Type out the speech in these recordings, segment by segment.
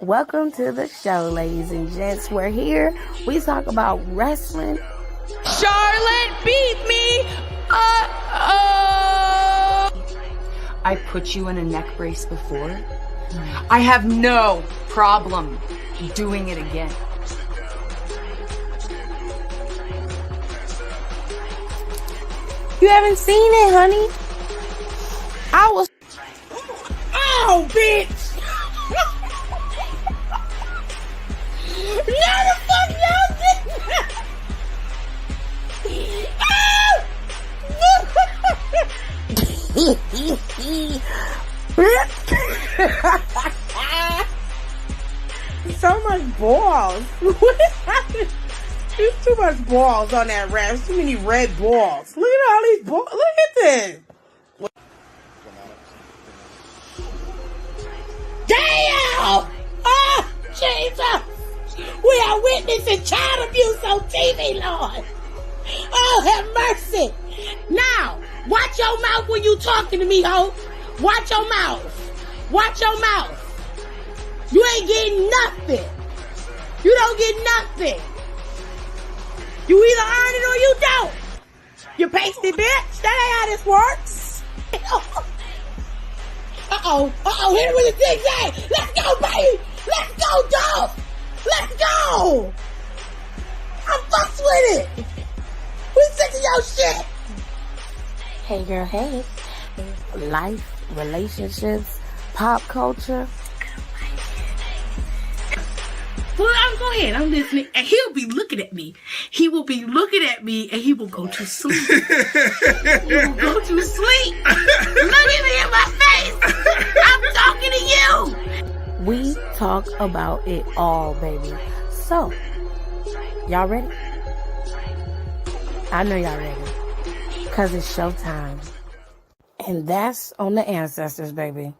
Welcome to the show, ladies and gents. We're here. We talk about wrestling. Charlotte beat me. I put you in a neck brace before. I have no problem doing it again. You haven't seen it, honey. I was. Oh, bitch! No, the fuck y'all did that! So much balls. What is happening? There's too much balls on that ref. Too many red balls. Look at all these balls. Look at this. Damn! Oh, Jesus! We are witnessing child abuse on TV, Lord. Oh, have mercy. Now, watch your mouth when you talking to me, ho. Watch your mouth. Watch your mouth. You ain't getting nothing. You don't get nothing. You either earn it or you don't. You pasty bitch. That ain't how this works. Uh-oh. Hit it with a zigzag. Let's go, baby. Let's go, dog. Let's go. I'm fucks with it. We sick of your shit. Hey, girl, hey. Life, relationships, pop culture. Well, go ahead. I'm listening. And he'll be looking at me. He will be looking at me and he will go to sleep. He will go to sleep. Look at me in my face. I'm talking to you. We talk about it all, baby. So, y'all ready? I know y'all ready. Because it's showtime. And that's on the ancestors, baby.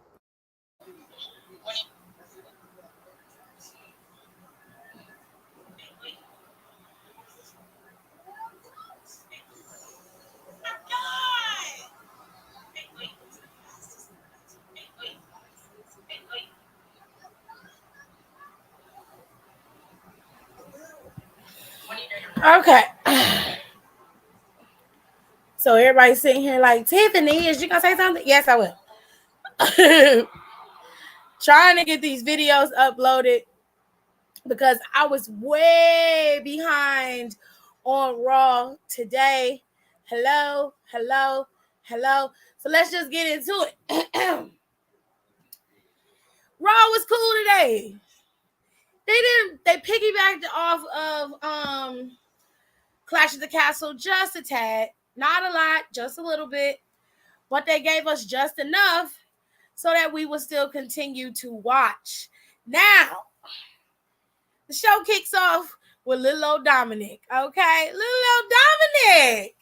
Okay. So everybody's sitting here like, Tiffany, is you gonna say something? Yes, I will. Trying to get these videos uploaded because I was way behind on Raw today. Hello. So let's just get into it. Raw was cool today. They piggybacked off of Clash of the Castle just a tad. Not a lot, just a little bit. But they gave us just enough so that we will still continue to watch. Now, the show kicks off with little old Dominic, okay? Little old Dominic.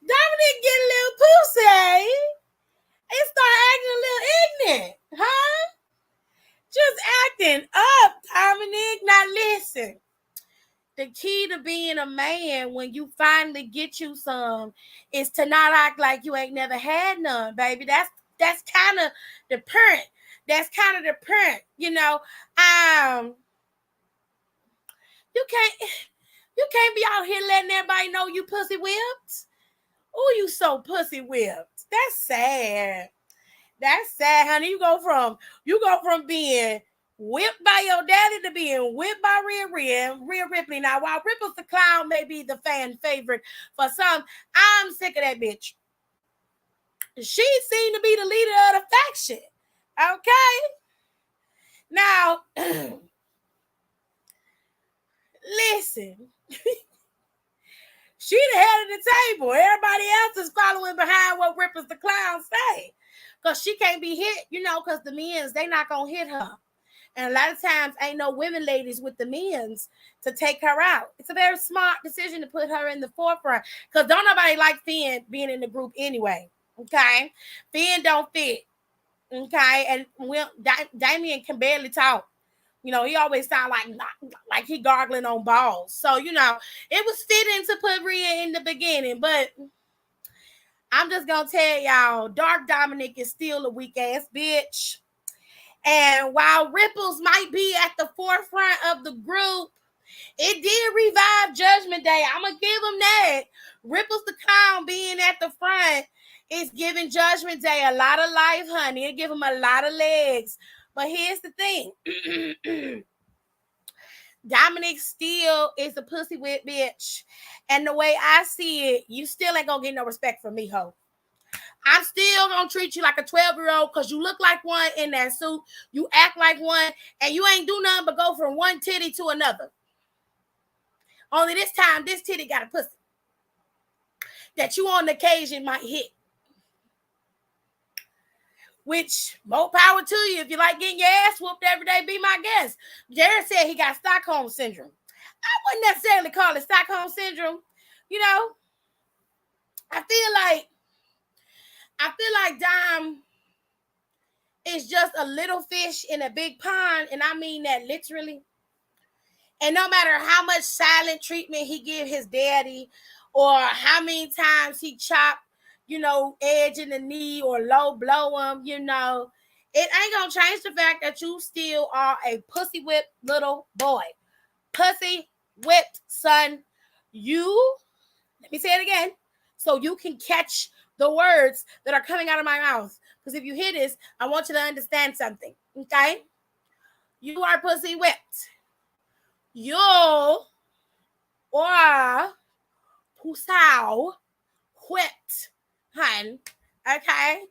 Dominic get a little pussy and start acting a little ignorant, huh? Just acting up, Dominic. Now listen. The key to being a man when you finally get you some is to not act like you ain't never had none, baby. That's kind of the parent. That's kind of the parent, you know. You can't be out here letting everybody know you pussy whipped. Oh, you so pussy whipped. That's sad. That's sad, honey. You go from being whipped by your daddy to being whipped by Rhea Ripley. Now, while Ripples the Clown may be the fan favorite for some, I'm sick of that bitch. She seemed to be the leader of the faction. Okay? Now, listen. She the head of the table. Everybody else is following behind what Ripples the Clown say. Because she can't be hit, because the men's, they not going to hit her. And a lot of times ain't no women ladies with the men's to take her out. It's a very smart decision to put her in the forefront because don't nobody like Finn being in the group anyway. Okay. Finn don't fit. Okay. And Damien can barely talk. He always sound like he gargling on balls. So, it was fitting to put Rhea in the beginning, but I'm just going to tell y'all, Dark Dominic is still a weak ass bitch. And while Ripples might be at the forefront of the group, it did revive Judgment Day. I'm going to give them that. Ripples the Clown being at the front is giving Judgment Day a lot of life, honey. It give him a lot of legs. But here's the thing. Dominic still is a pussy whip bitch. And the way I see it, you still ain't going to get no respect from me, ho. I'm still going to treat you like a 12-year-old because you look like one in that suit. You act like one. And you ain't do nothing but go from one titty to another. Only this time, this titty got a pussy that you on occasion might hit. Which, more power to you. If you like getting your ass whooped every day, be my guest. Jared said he got Stockholm Syndrome. I wouldn't necessarily call it Stockholm Syndrome. You know, I feel like Dom is just a little fish in a big pond, and I mean that literally. And no matter how much silent treatment he give his daddy, or how many times he chop, edge in the knee or low blow him, it ain't gonna change the fact that you still are a pussy whipped little boy. Pussy whipped, son. Let me say it again, so you can catch the words that are coming out of my mouth. Because if you hear this, I want you to understand something, okay? You are pussy whipped. You are pussy whipped, hun. Okay?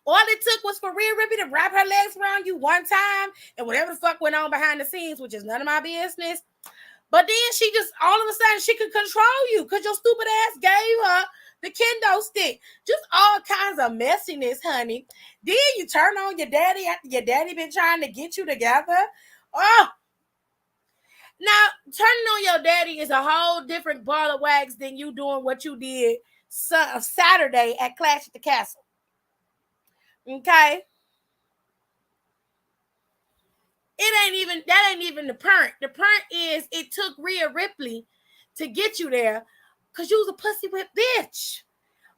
All it took was for Rhea Ripley to wrap her legs around you one time, and whatever the fuck went on behind the scenes, which is none of my business. But then she just, all of a sudden, she could control you because your stupid ass gave her the kendo stick. Just all kinds of messiness, honey. Then you turn on your daddy after your daddy been trying to get you together. Oh. Now, turning on your daddy is a whole different ball of wax than you doing what you did Saturday at Clash at the Castle. Okay? That ain't even the point. The point is it took Rhea Ripley to get you there because you was a pussy whip bitch.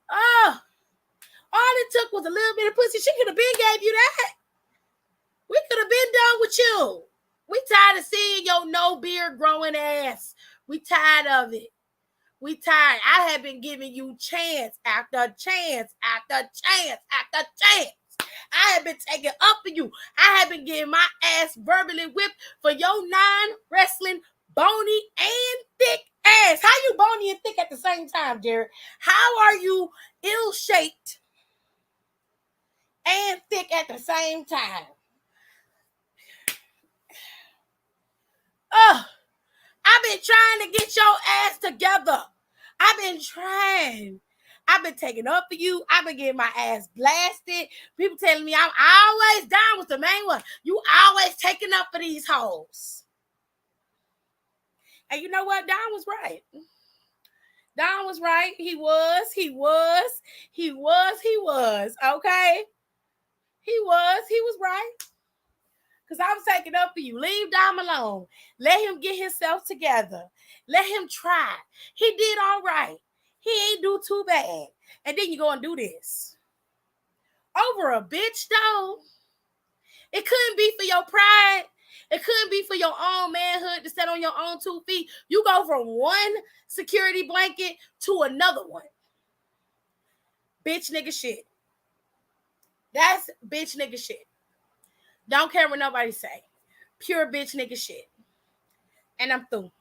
Oh, all it took was a little bit of pussy. She could have been gave you that. We could have been done with you. We tired of seeing your no beard growing ass. We tired of it. We tired. I have been giving you chance after chance after chance after chance. I have been taking up for you. I have been getting my ass verbally whipped for your non-wrestling, bony, and thick ass. How you bony and thick at the same time, Jared? How are you ill-shaped and thick at the same time? I've been trying to get your ass together. I've been trying. I've been taking up for you. I've been getting my ass blasted. People telling me I'm always down with the main one. You always taking up for these hoes. And you know what? Don was right. Don was right. He was. Okay? He was right. Because I was taking up for you. Leave Dom alone. Let him get himself together. Let him try. He did all right. He ain't do too bad. And then you go and do this. Over a bitch, though. It couldn't be for your pride. It couldn't be for your own manhood to stand on your own 2 feet. You go from one security blanket to another one. Bitch nigga shit. That's bitch nigga shit. Don't care what nobody say. Pure bitch nigga shit. And I'm through.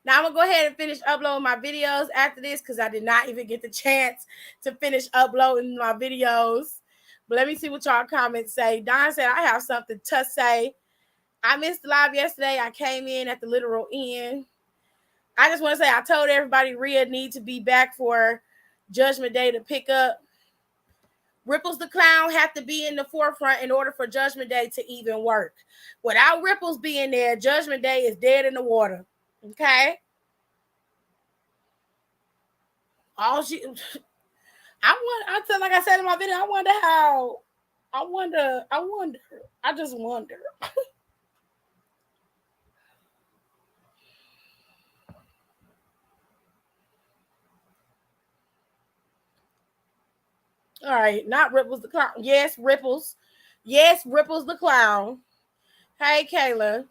Now I'm going to go ahead and finish uploading my videos after this because I did not even get the chance to finish uploading my videos. But let me see what y'all comments say. Don said, I have something to say. I missed the live yesterday. I came in at the literal end. I just want to say I told everybody Rhea needs to be back for Judgment Day to pick up. Ripples the Clown have to be in the forefront in order for Judgment Day to even work. Without Ripples being there, Judgment Day is dead in the water. Okay? Like I said in my video, I just wonder. All right, not Ripples the clown. Yes, Ripples. Yes, Ripples the clown. Hey, Kayla.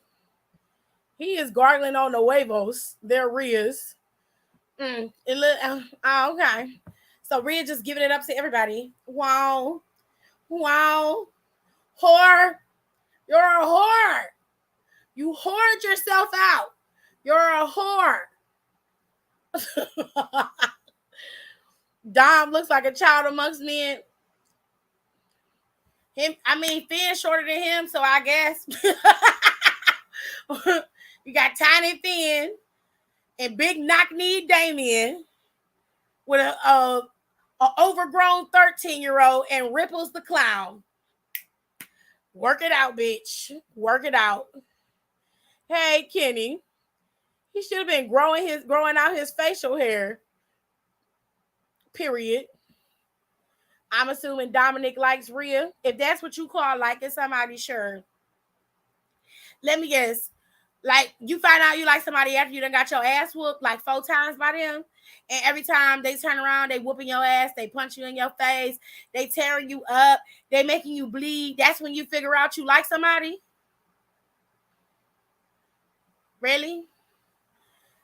He is gargling on the huevos. They're Rhea's. Okay. So Rhea just giving it up to everybody. Wow. Wow. Whore. You're a whore. You whored yourself out. You're a whore. Dom looks like a child amongst men. Finn's shorter than him, so I guess you got tiny Finn and big knock-kneed Damien with a overgrown 13-year-old and Ripples the clown. Work it out, bitch. Work it out. Hey, Kenny. He should have been growing out his facial hair. Period. I'm assuming Dominic likes Rhea. If that's what you call liking somebody, sure. Let me guess. Like, you find out you like somebody after you done got your ass whooped like 4 times by them. And every time they turn around, they whooping your ass. They punch you in your face. They tearing you up. They making you bleed. That's when you figure out you like somebody? Really?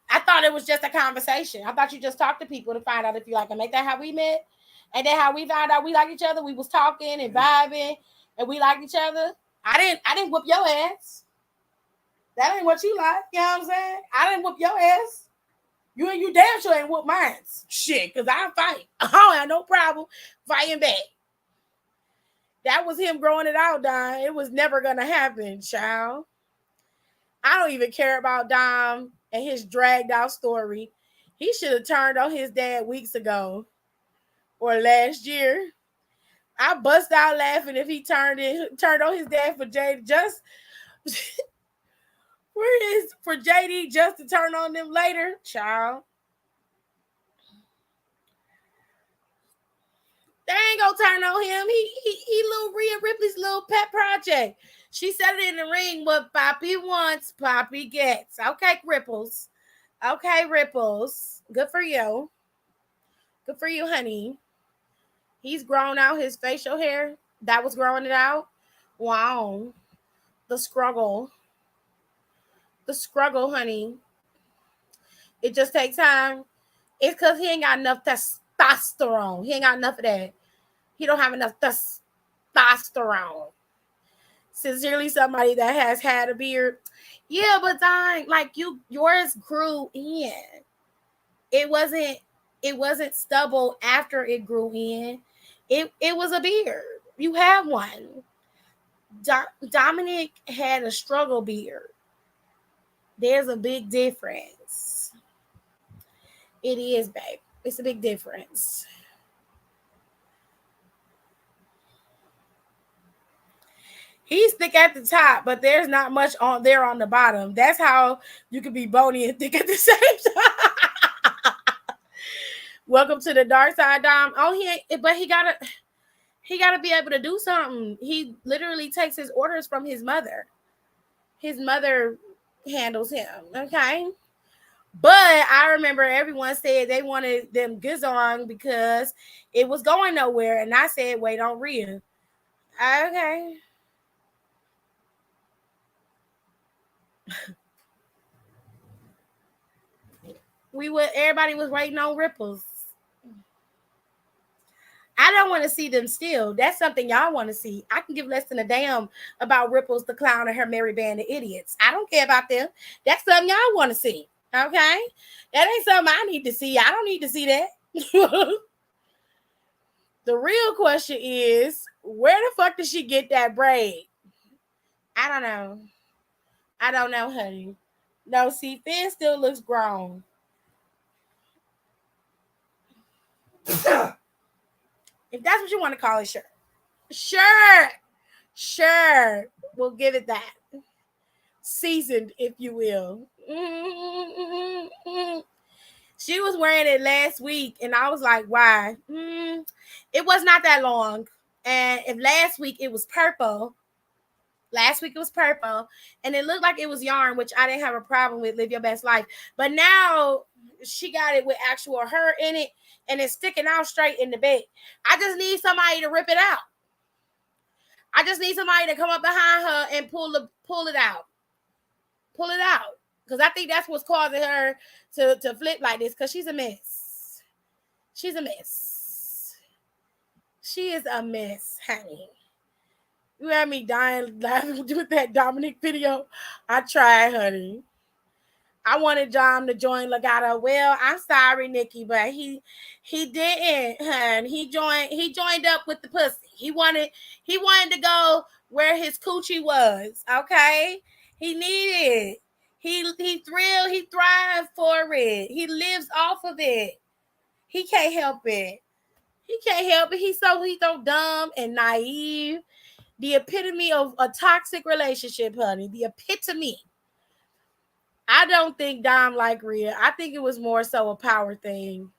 I thought it was just a conversation. I thought you just talked to people to find out if you like them. Ain't that how we met? And then how we found out we like each other? We was talking and vibing and we liked each other. I didn't whoop your ass. That ain't what you like. You know what I'm saying? I didn't whoop your ass. You damn sure ain't whoop mine. Shit, because I fight. I don't have no problem fighting back. That was him growing it out, Dom. It was never going to happen, child. I don't even care about Dom and his dragged out story. He should have turned on his dad weeks ago or last year. I bust out laughing if he turned on his dad for JD just for JD just to turn on them later, child. They ain't gonna turn on him. He little Rhea Ripley's little pet project. She said it in the ring. What Poppy wants, Poppy gets. Okay, Ripples. Okay, Ripples. Good for you. Good for you, honey. He's grown out his facial hair. That was growing it out. Wow. The struggle. The struggle, honey. It just takes time. It's because he ain't got enough testosterone. He ain't got enough of that. He don't have enough testosterone. Sincerely, somebody that has had a beard. Yeah, but dang, like yours grew in. It wasn't stubble after it grew in. It was a beard. You have one. Dominic had a struggle beard. There's a big difference. It is, babe. It's a big difference. He's thick at the top, but there's not much on there on the bottom. That's how you can be bony and thick at the same time. Welcome to the dark side, Dom. Oh, he gotta be able to do something. He literally takes his orders from his mother. His mother handles him, okay? But I remember everyone said they wanted them Gizon because it was going nowhere. And I said, wait on Rhea. Okay. Everybody was waiting on Ripples. I don't want to see them still. That's something y'all want to see. I can give less than a damn about Ripples the clown and her merry band of idiots. I don't care about them. That's something y'all want to see. Okay? That ain't something I need to see. I don't need to see that. The real question is, where the fuck did she get that braid? I don't know. I don't know, honey. No, see, Finn still looks grown. If that's what you want to call it, sure. Sure. We'll give it that. Seasoned, if you will. She was wearing it last week, and I was like, why? It was not that long. And if last week it was purple, Last week it was purple, and it looked like it was yarn, which I didn't have a problem with. Live your best life. But now she got it with actual her in it, and it's sticking out straight in the bed. I just need somebody to rip it out. I just need somebody to come up behind her and pull it out. Pull it out. Because I think that's what's causing her to flip like this, because she's a mess. She's a mess. She is a mess, honey. You had me dying laughing with that Dominic video. I tried, honey. I wanted Dom to join Legato. Well, I'm sorry, Nikki, but he didn't, hun. He joined up with the pussy. He wanted to go where his coochie was. Okay, he needed. He thrilled. He thrived for it. He lives off of it. He can't help it. He can't help it. He's so dumb and naive. The epitome of a toxic relationship, honey. The epitome. I don't think Dom liked Rhea. I think it was more so a power thing.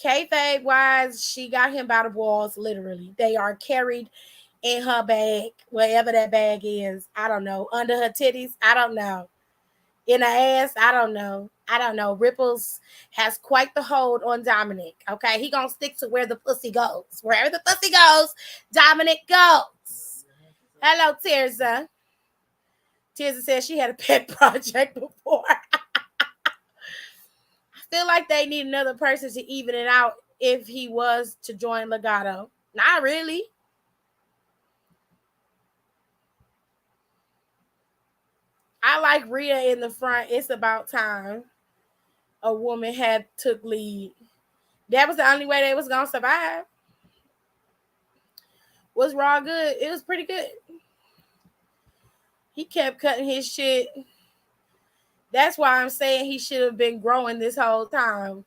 Kayfabe wise, she got him by the walls, literally. They are carried in her bag, wherever that bag is. I don't know. Under her titties, I don't know. In her ass, I don't know. Ripples has quite the hold on Dominic. Okay, he gonna stick to where the pussy goes. Wherever the pussy goes, Dominic goes. Hello, Tirza. Tirza said she had a pet project before. I feel like they need another person to even it out if he was to join Legato. Not really. I like Rhea in the front. It's about time a woman had took lead. That was the only way they was gonna survive. Was Raw good? It was pretty good. He kept cutting his shit. That's why I'm saying he should have been growing this whole time.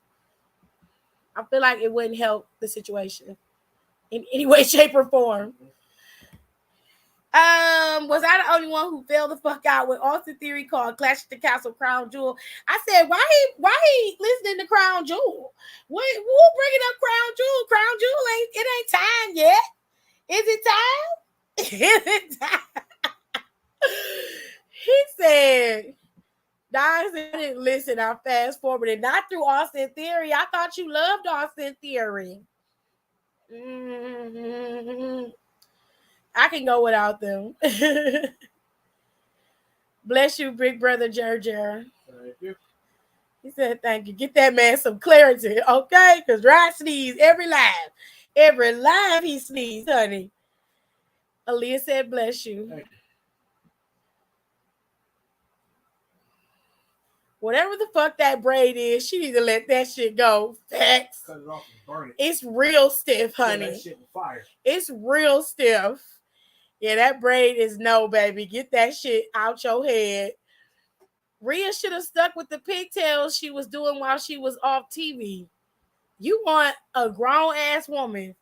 I feel like it wouldn't help the situation in any way, shape, or form. Was I the only one who fell the fuck out when Austin Theory called Clash at the Castle Crown Jewel? I said, why he listening to Crown Jewel? Who bringing up Crown Jewel? Crown Jewel ain't time yet. Is it time? Is it time? He said, Don didn't listen. I fast forwarded, not through Austin Theory. I thought you loved Austin Theory. Mm-hmm. I can go without them. Bless you, big brother Jer. Thank you. He said, thank you. Get that man some clarity, okay? Because Rod sneezed every live. Every live he sneezed, honey. Aaliyah said, bless you. Thank you. Whatever the fuck that braid is, she need to let that shit go. Facts. Cut it off and burn it. It's real stiff, honey. That shit with fire. It's real stiff. Yeah, that braid is no, baby. Get that shit out your head. Rhea should have stuck with the pigtails she was doing while she was off TV. You want a grown-ass woman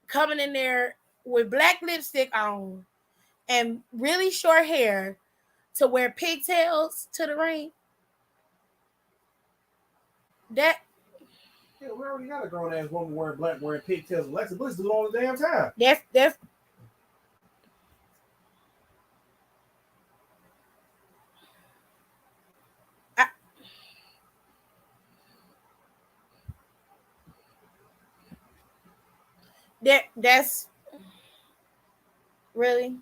coming in there with black lipstick on and really short hair to wear pigtails to the ring? That... Yeah, we already got a grown-ass woman wearing pigtails. Alexa Bliss do it all the damn time. That's That's really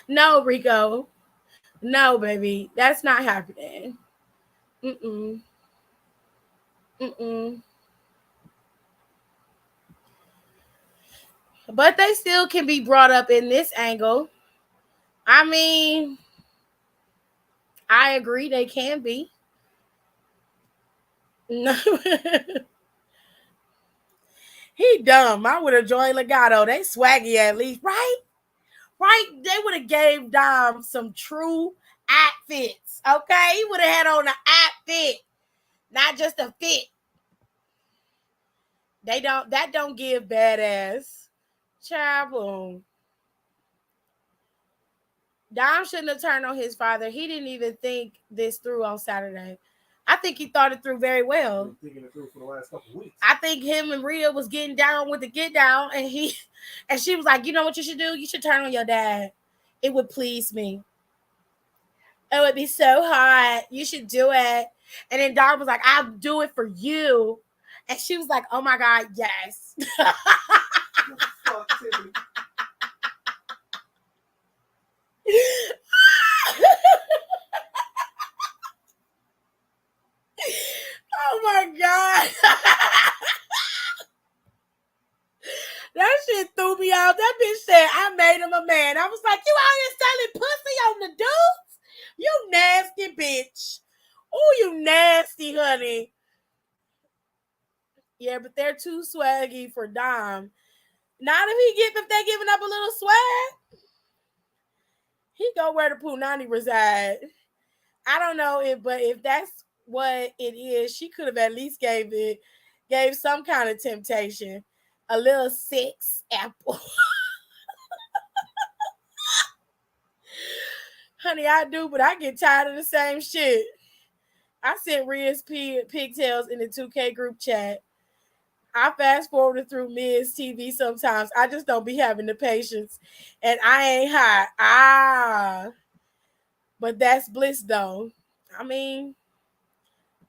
No, Rico. No, baby. That's not happening. Mm-mm. But they still can be brought up in this angle. I mean, I agree they can be. No. He dumb. I would have joined Legato. They swaggy at least, right? Right? They would have gave Dom some true outfits. Okay? He would have had on an outfit, not just a fit. That don't give badass. Child, boom. Dom shouldn't have turned on his father. He didn't even think this through on Saturday. I think he thought it through very well. Been thinking it through for the last couple of weeks. I think him and Rhea was getting down with the get down, and she was like, you know what you should do? You should turn on your dad. It would please me. It would be so hot. You should do it. And then Dom was like, I'll do it for you. And she was like, oh my God, yes. Fuck, Tiffany. Oh my God. That shit threw me out. That bitch said, I made him a man. I was like, you out here selling pussy on the dudes? You nasty bitch. Oh, you nasty, honey. Yeah, but they're too swaggy for Dom. Not if they giving up a little swag. He go where the Punani reside. I don't know if that's what it is, she could have at least gave some kind of temptation. A little sex apple. Honey, I do, but I get tired of the same shit. I sent Rhea's pigtails in the 2K group chat. I fast forwarded through Miz TV sometimes. I just don't be having the patience. And I ain't hot. But that's bliss, though. I mean,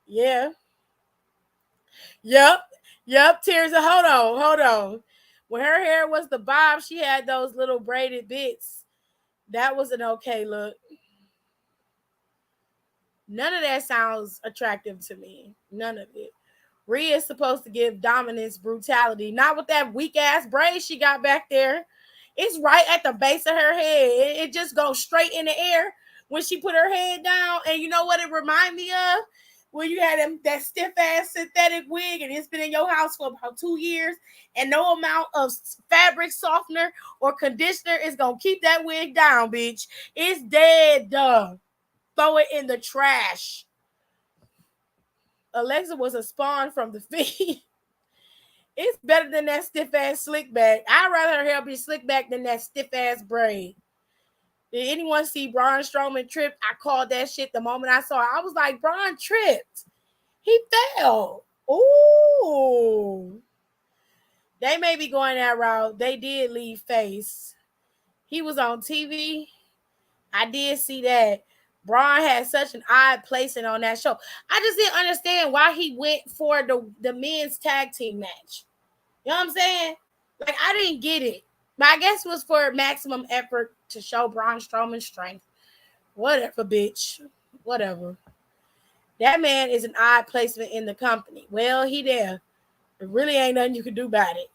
yeah. Yep. Tears of hold on. When her hair was the bob, she had those little braided bits. That was an okay look. None of that sounds attractive to me. None of it. Rhea is supposed to give dominance, brutality, not with that weak ass braid she got back there. It's right at the base of her head. It just goes straight in the air when she put her head down. And you know what it remind me of? When you had that stiff ass synthetic wig and it's been in your house for about 2 years and no amount of fabric softener or conditioner is going to keep that wig down, bitch. It's dead, done. Throw it in the trash. Alexa was a spawn from the feed. It's better than that stiff ass slick back. I'd rather her hair be slick back than that stiff ass braid. Did anyone see Braun Strowman trip? I called that shit the moment I saw it. I was like, Braun tripped. He fell. Ooh. They may be going that route. They did leave face. He was on TV. I did see that. Braun had such an odd placing on that show. I just didn't understand why he went for the men's tag team match. You know what I'm saying? Like, I didn't get it. But I guess it was for maximum effort to show Braun Strowman's strength. Whatever, bitch. Whatever. That man is an odd placement in the company. Well, he there. There really ain't nothing you can do about it.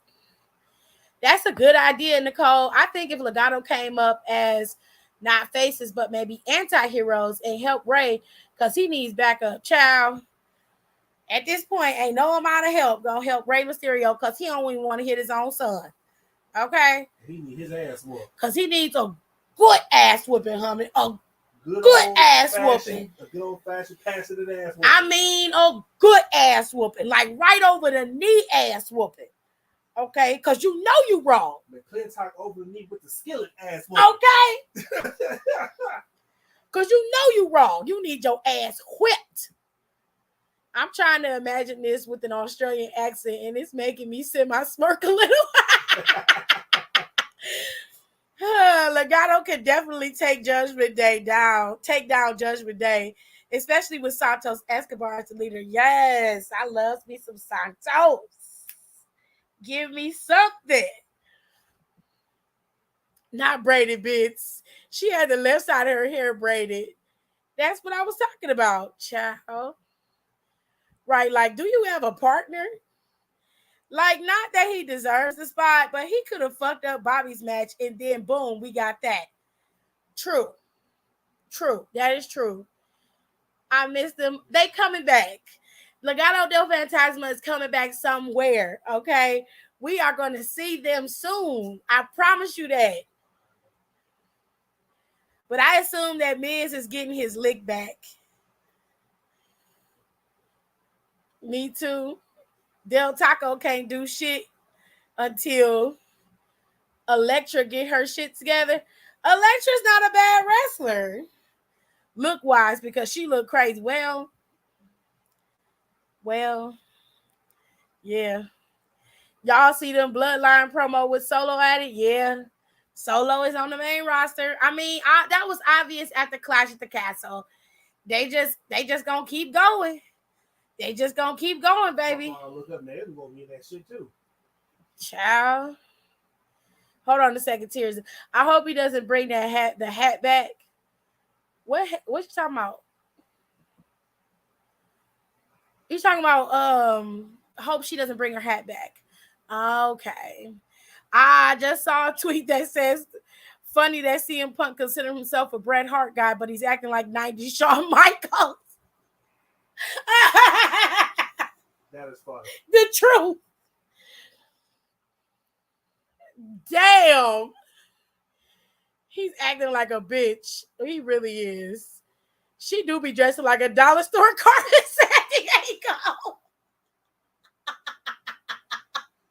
That's a good idea, Nicole. I think if Legado came up as not faces, but maybe anti-heroes and help Ray, because he needs backup. Child, at this point, ain't no amount of help gonna help Rey Mysterio because he don't even want to hit his own son. Okay? He need his ass whooped. Because he needs a good ass whooping, homie. A good ass whooping. A good old-fashioned passing it ass whooping. I mean, a good ass whooping. Like right over the knee ass whooping. Okay? Because you know you wrong. McClintock over the knee with the skillet ass whooping. Okay? Because you know you wrong. You need your ass whipped. I'm trying to imagine this with an Australian accent, and it's making me semi-smirk a little. Legado can definitely take Judgment Day down. Take down Judgment Day, especially with Santos Escobar as the leader. Yes, I love me some Santos. Give me something. Not braided bits. She had the left side of her hair braided. That's what I was talking about, child. Right, like, do you have a partner? Like, not that he deserves the spot, but he could have fucked up Bobby's match, and then boom, we got that. True. That is true. I miss them. They coming back. Legado del Fantasma is coming back somewhere, okay? We are going to see them soon. I promise you that. But I assume that Miz is getting his lick back. Me too. Del Taco can't do shit until Elektra get her shit together. Elektra's not a bad wrestler, look wise, because she look crazy. Well, yeah. Y'all see them Bloodline promo with Solo at it? Yeah. Solo is on the main roster. I mean, that was obvious at the Clash at the Castle. They just gonna keep going. They just gonna keep going, baby. Look up Naomi gonna be in that shit too. Child. Hold on a second, Tears. I hope he doesn't bring the hat back. What you talking about? You talking about hope she doesn't bring her hat back. Okay. I just saw a tweet that says, funny that CM Punk considers himself a Bret Hart guy, but he's acting like 90s Shawn Michaels. That is funny. The truth. Damn. He's acting like a bitch. He really is. She do be dressing like a dollar store Carmen Sandiego.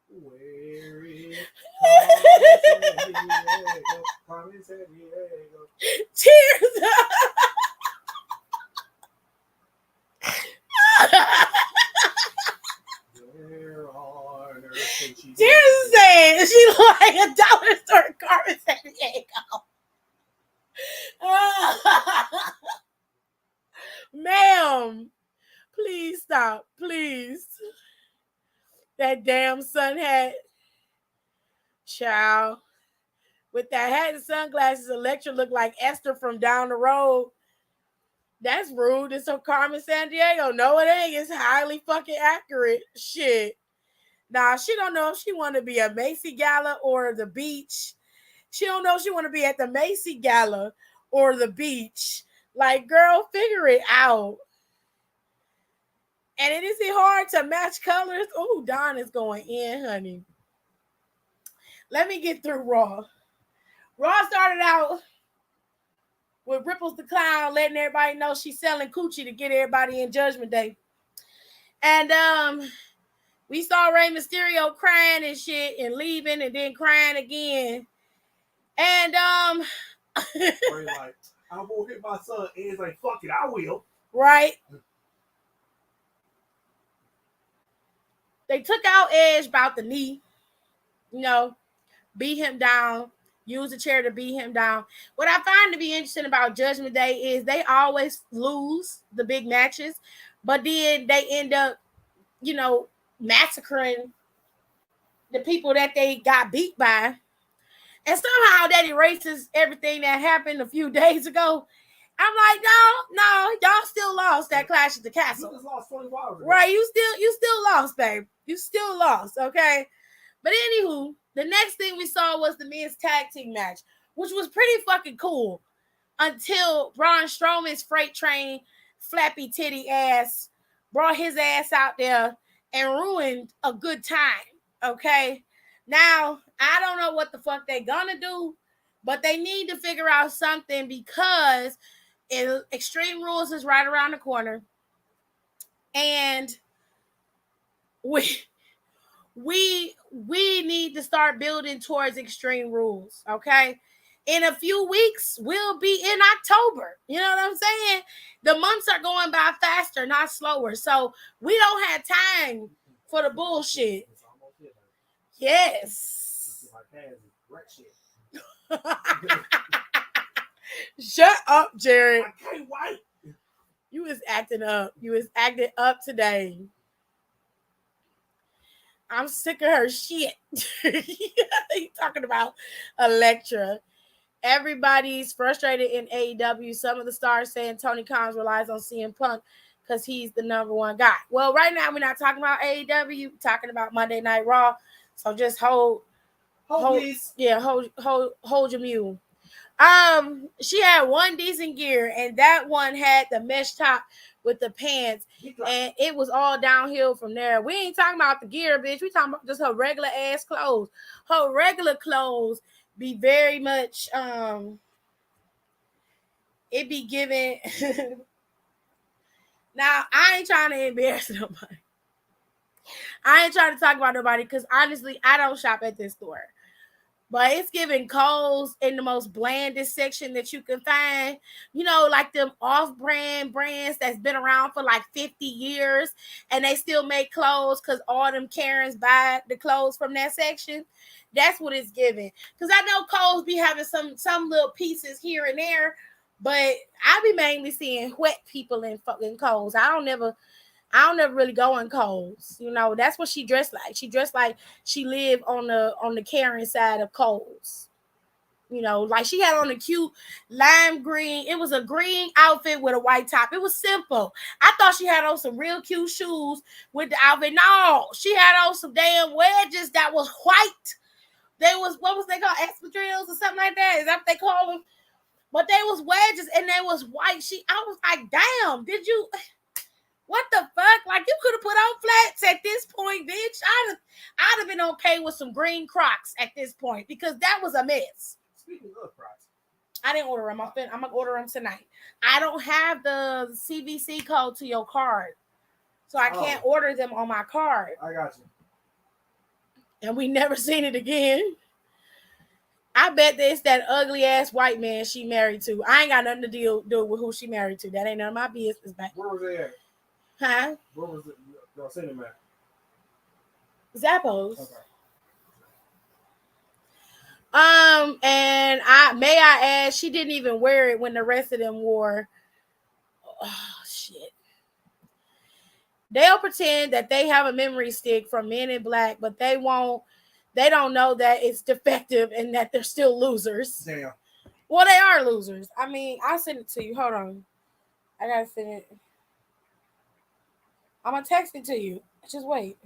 Where is Carmen Sandiego? Tears. Tears saying she look like a dollar store Carmen Sandiego. Ma'am, please stop, please. That damn sun hat, child. With that hat and sunglasses, Elektra looked like Esther from down the road. That's rude. It's so Carmen Sandiego. No, it ain't. It's highly fucking accurate. Shit. Nah, she don't know if she want to be a Macy Gala or the beach. She don't know if she want to be at the Macy Gala or the beach. Like, girl, figure it out. And it isn't hard to match colors. Oh, Dawn is going in, honey. Let me get through Raw. Raw started out with Ripples the Clown letting everybody know she's selling coochie to get everybody in Judgment Day. And we saw Rey Mysterio crying and shit and leaving and then crying again. And Rey like, I won't hit my son. Ed's like, fuck it, I will. Right. They took out Edge about the knee. You know, beat him down. Use a chair to beat him down. What I find to be interesting about Judgment Day is they always lose the big matches, but then they end up, you know, massacring the people that they got beat by. And somehow that erases everything that happened a few days ago. I'm like, no, y'all still lost that Clash at the Castle. You just lost 24 hours ago. Right, you still lost, babe. You still lost, okay? But anywho, the next thing we saw was the men's tag team match, which was pretty fucking cool until Braun Strowman's freight train, flappy titty ass brought his ass out there and ruined a good time, okay? Now, I don't know what the fuck they gonna do, but they need to figure out something because Extreme Rules is right around the corner. And we need to start building towards Extreme Rules, okay? In a few weeks, we'll be in October. You know what I'm saying? The months are going by faster, not slower. So we don't have time for the bullshit. Yes. Shut up, Jared. I can't wait. You was acting up. You was acting up today. I'm sick of her shit. You talking about Elektra. Everybody's frustrated in AEW. Some of the stars saying Tony Khan relies on CM Punk because he's the number one guy. Well, right now we're not talking about AEW. We're talking about Monday Night Raw. So just hold please. Yeah, hold your mule. She had one decent gear, and that one had the mesh top with the pants, and it was all downhill from there. We ain't talking about the gear, bitch. We talking about just her regular ass clothes. Her regular clothes be very much it be given. Now I ain't trying to embarrass nobody, I ain't trying to talk about nobody because honestly, I don't shop at this store. But it's giving Kohl's in the most blandest section that you can find. You know, like them off-brand brands that's been around for like 50 years and they still make clothes because all them Karens buy the clothes from that section. That's what it's giving. Because I know Kohl's be having some little pieces here and there, but I be mainly seeing wet people in fucking Kohl's. I don't never really go in Kohl's. You know, that's what she dressed like. She dressed like she lived on the Karen side of Kohl's. You know, like she had on a cute lime green. It was a green outfit with a white top. It was simple. I thought she had on some real cute shoes with the outfit. No, she had on some damn wedges that was white. They was, what was they called? Espadrilles or something like that. Is that what they call them? But they was wedges and they was white. I was like, damn, did you... What the fuck? Like, you could have put on flats at this point, bitch. I'd have been okay with some green Crocs at this point because that was a mess. Speaking of Crocs, I didn't order them. I'm gonna order them tonight. I don't have the CVC code to your card, so I can't order them on my card. I got you. And we never seen it again. I bet it's that ugly ass white man she married to. I ain't got nothing to do with who she married to. That ain't none of my business, back. Where was they at? Huh? Where was it? Y'all seen him at? Zappos. Okay. And I add, she didn't even wear it when the rest of them wore. Oh shit. They'll pretend that they have a memory stick from Men in Black, but they don't know that it's defective and that they're still losers. Damn. Well, they are losers. I mean, I'll send it to you. Hold on. I gotta send it. I'm gonna text it to you. Just wait.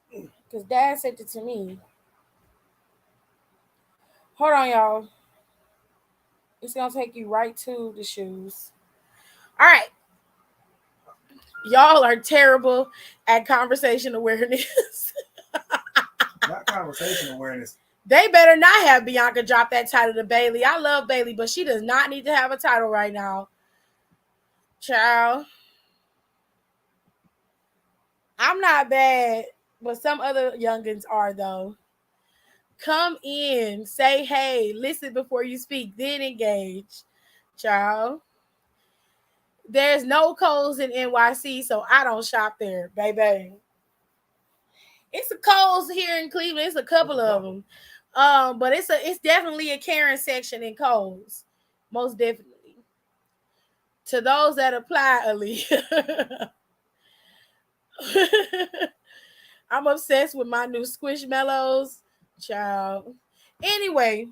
Because Dad sent it to me. Hold on, y'all. It's gonna take you right to the shoes. All right. Y'all are terrible at conversation awareness. Not conversation awareness. They better not have Bianca drop that title to Bailey. I love Bailey, but she does not need to have a title right now. Child. I'm not bad, but some other youngins are, though. Come in, say hey, listen before you speak, then engage. Child. There's no Kohl's in NYC, so I don't shop there, baby. It's a Kohl's here in Cleveland. It's a couple of them. But it's definitely a Karen section in Kohl's. Most definitely. To those that apply, Aaliyah. I'm obsessed with my new Squishmallows. Child. Anyway,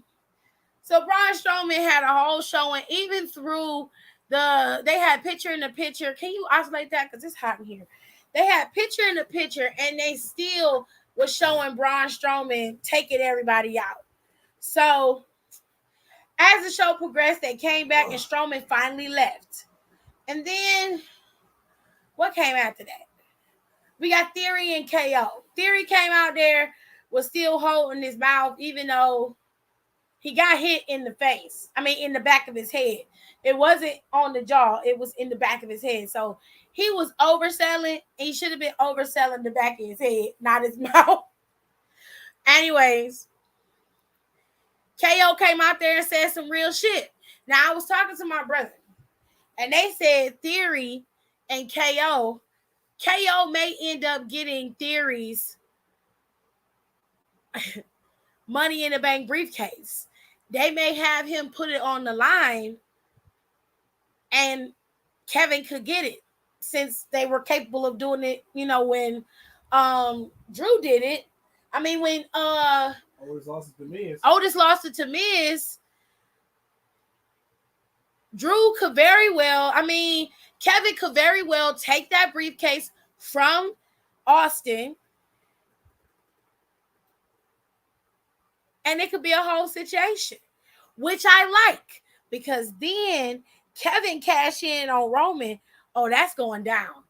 so Braun Strowman had a whole showing, even through they had picture in the picture. Can you isolate that? Because it's hot in here. They had picture in the picture, and they still was showing Braun Strowman taking everybody out. So, as the show progressed, they came back, and Strowman finally left. And then, what came after that? We got Theory and KO. Theory came out there, was still holding his mouth, even though he got hit in the face. I mean, in the back of his head. It wasn't on the jaw. It was in the back of his head. So he was overselling. He should have been overselling the back of his head, not his mouth. Anyways, KO came out there and said some real shit. Now, I was talking to my brother, and they said Theory and KO may end up getting Theory's Money in the Bank briefcase. They may have him put it on the line and Kevin could get it since they were capable of doing it, you know, when Drew did it. I mean, when Otis lost it to Miz, Drew could very well, Kevin could very well take that briefcase from Austin, and it could be a whole situation, which I like, because then Kevin cash in on Roman. Oh, that's going down.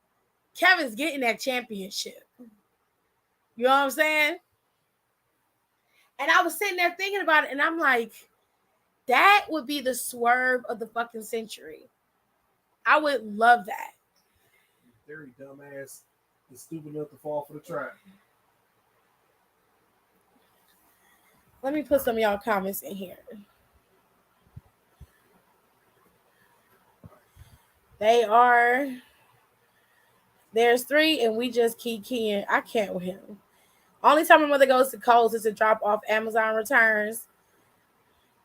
Kevin's getting that championship. You know what I'm saying? And I was sitting there thinking about it, and I'm like, that would be the swerve of the fucking century. I would love that. Very dumbass. is stupid enough to fall for the trap. Let me put some of y'all comments in here. There's 3, and we just keep keying. I can't with him. Only time my mother goes to Kohl's is to drop off Amazon returns.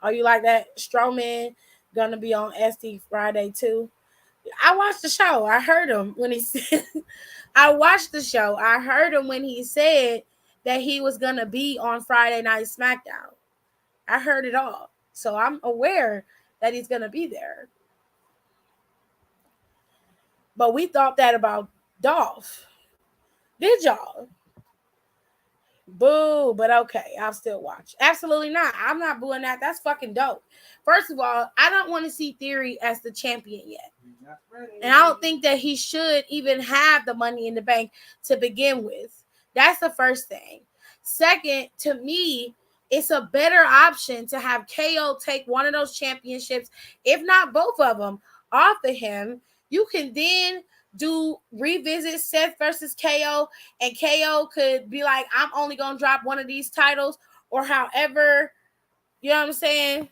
Oh, you like that? Strowman gonna be on SD Friday too. I watched the show. I heard him when he said. I watched the show. I heard him when he said that he was gonna be on Friday Night SmackDown. I heard it all, so I'm aware that he's gonna be there. But we thought that about Dolph. Did y'all? Boo, but okay, I'll still watch. Absolutely not. I'm not booing that. That's fucking dope. First of all, I don't want to see Theory as the champion yet. And I don't think that he should even have the Money in the Bank to begin with. That's the first thing. Second, to me, it's a better option to have KO take one of those championships, if not both of them, off of him. You can then revisit Seth versus KO, and KO could be like, I'm only gonna drop one of these titles, or however, you know what I'm saying,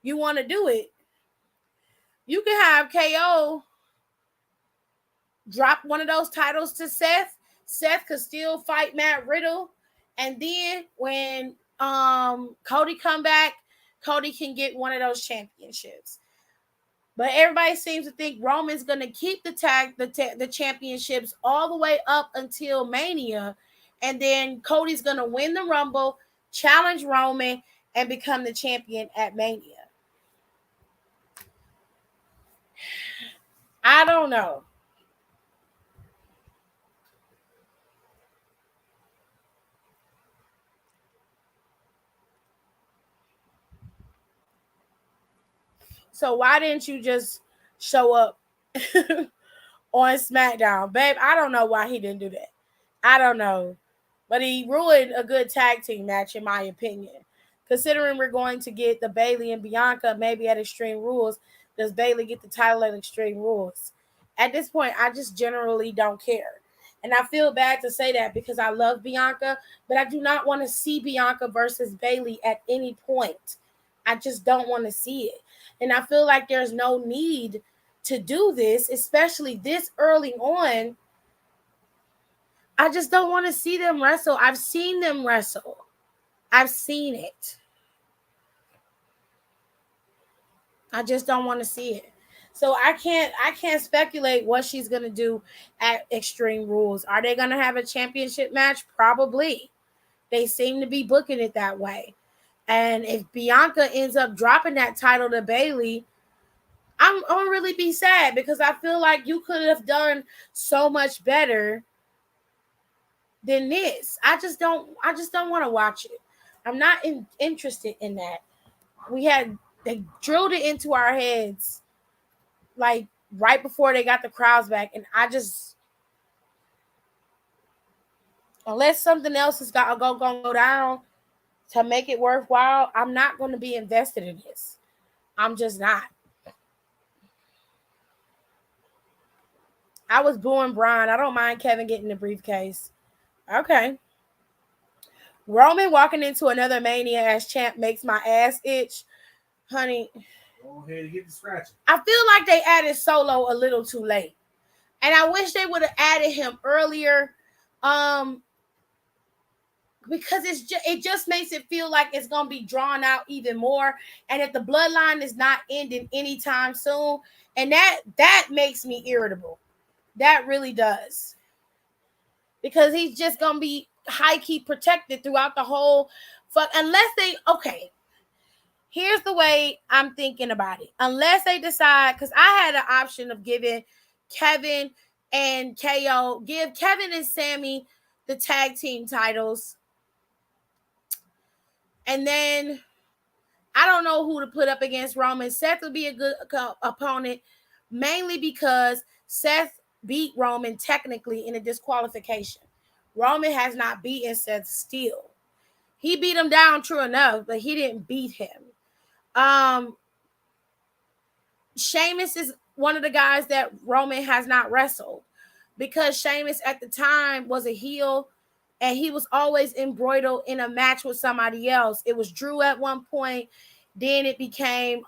you want to do it. You can have KO drop one of those titles to Seth. Seth could still fight Matt Riddle, and then when Cody come back, Cody can get one of those championships. But everybody seems to think Roman's going to keep the championships all the way up until Mania. And then Cody's going to win the Rumble, challenge Roman, and become the champion at Mania. I don't know. So why didn't you just show up on SmackDown? Babe, I don't know why he didn't do that. I don't know. But he ruined a good tag team match, in my opinion. Considering we're going to get the Bayley and Bianca maybe at Extreme Rules, does Bayley get the title at Extreme Rules? At this point, I just generally don't care. And I feel bad to say that because I love Bianca, but I do not want to see Bianca versus Bayley at any point. I just don't want to see it. And I feel like there's no need to do this, especially this early on. I just don't want to see them wrestle. I've seen them wrestle. I've seen it. I just don't want to see it. So I can't speculate what she's going to do at Extreme Rules. Are they going to have a championship match? Probably. They seem to be booking it that way. And if Bianca ends up dropping that title to Bayley, I'm going to really be sad because I feel like you could have done so much better than this. I just don't want to watch it. I'm not interested in that. They drilled it into our heads like right before they got the crowds back, and I just, unless something else is going to go down to make it worthwhile, I'm not going to be invested in this. I'm just not. I was booing Brian. I don't mind Kevin getting the briefcase. Okay. Roman walking into another Mania as champ makes my ass itch. Honey. Go ahead and get the scratching. I feel like they added Solo a little too late. And I wish they would have added him earlier. Because it just makes it feel like it's going to be drawn out even more. And if the bloodline is not ending anytime soon, and that makes me irritable. That really does. Because he's just going to be high-key protected throughout the whole unless they, okay, here's the way I'm thinking about it. Unless they decide, because I had an option of giving Kevin and KO, give Kevin and Sammy the tag team titles. And then I don't know who to put up against Roman. Seth would be a good opponent, mainly because Seth beat Roman technically in a disqualification. Roman has not beaten Seth still. He beat him down, true enough, but he didn't beat him. Sheamus is one of the guys that Roman has not wrestled. because Sheamus at the time was a heel and he was always embroiled in a match with somebody else. It was Drew at one point, then it became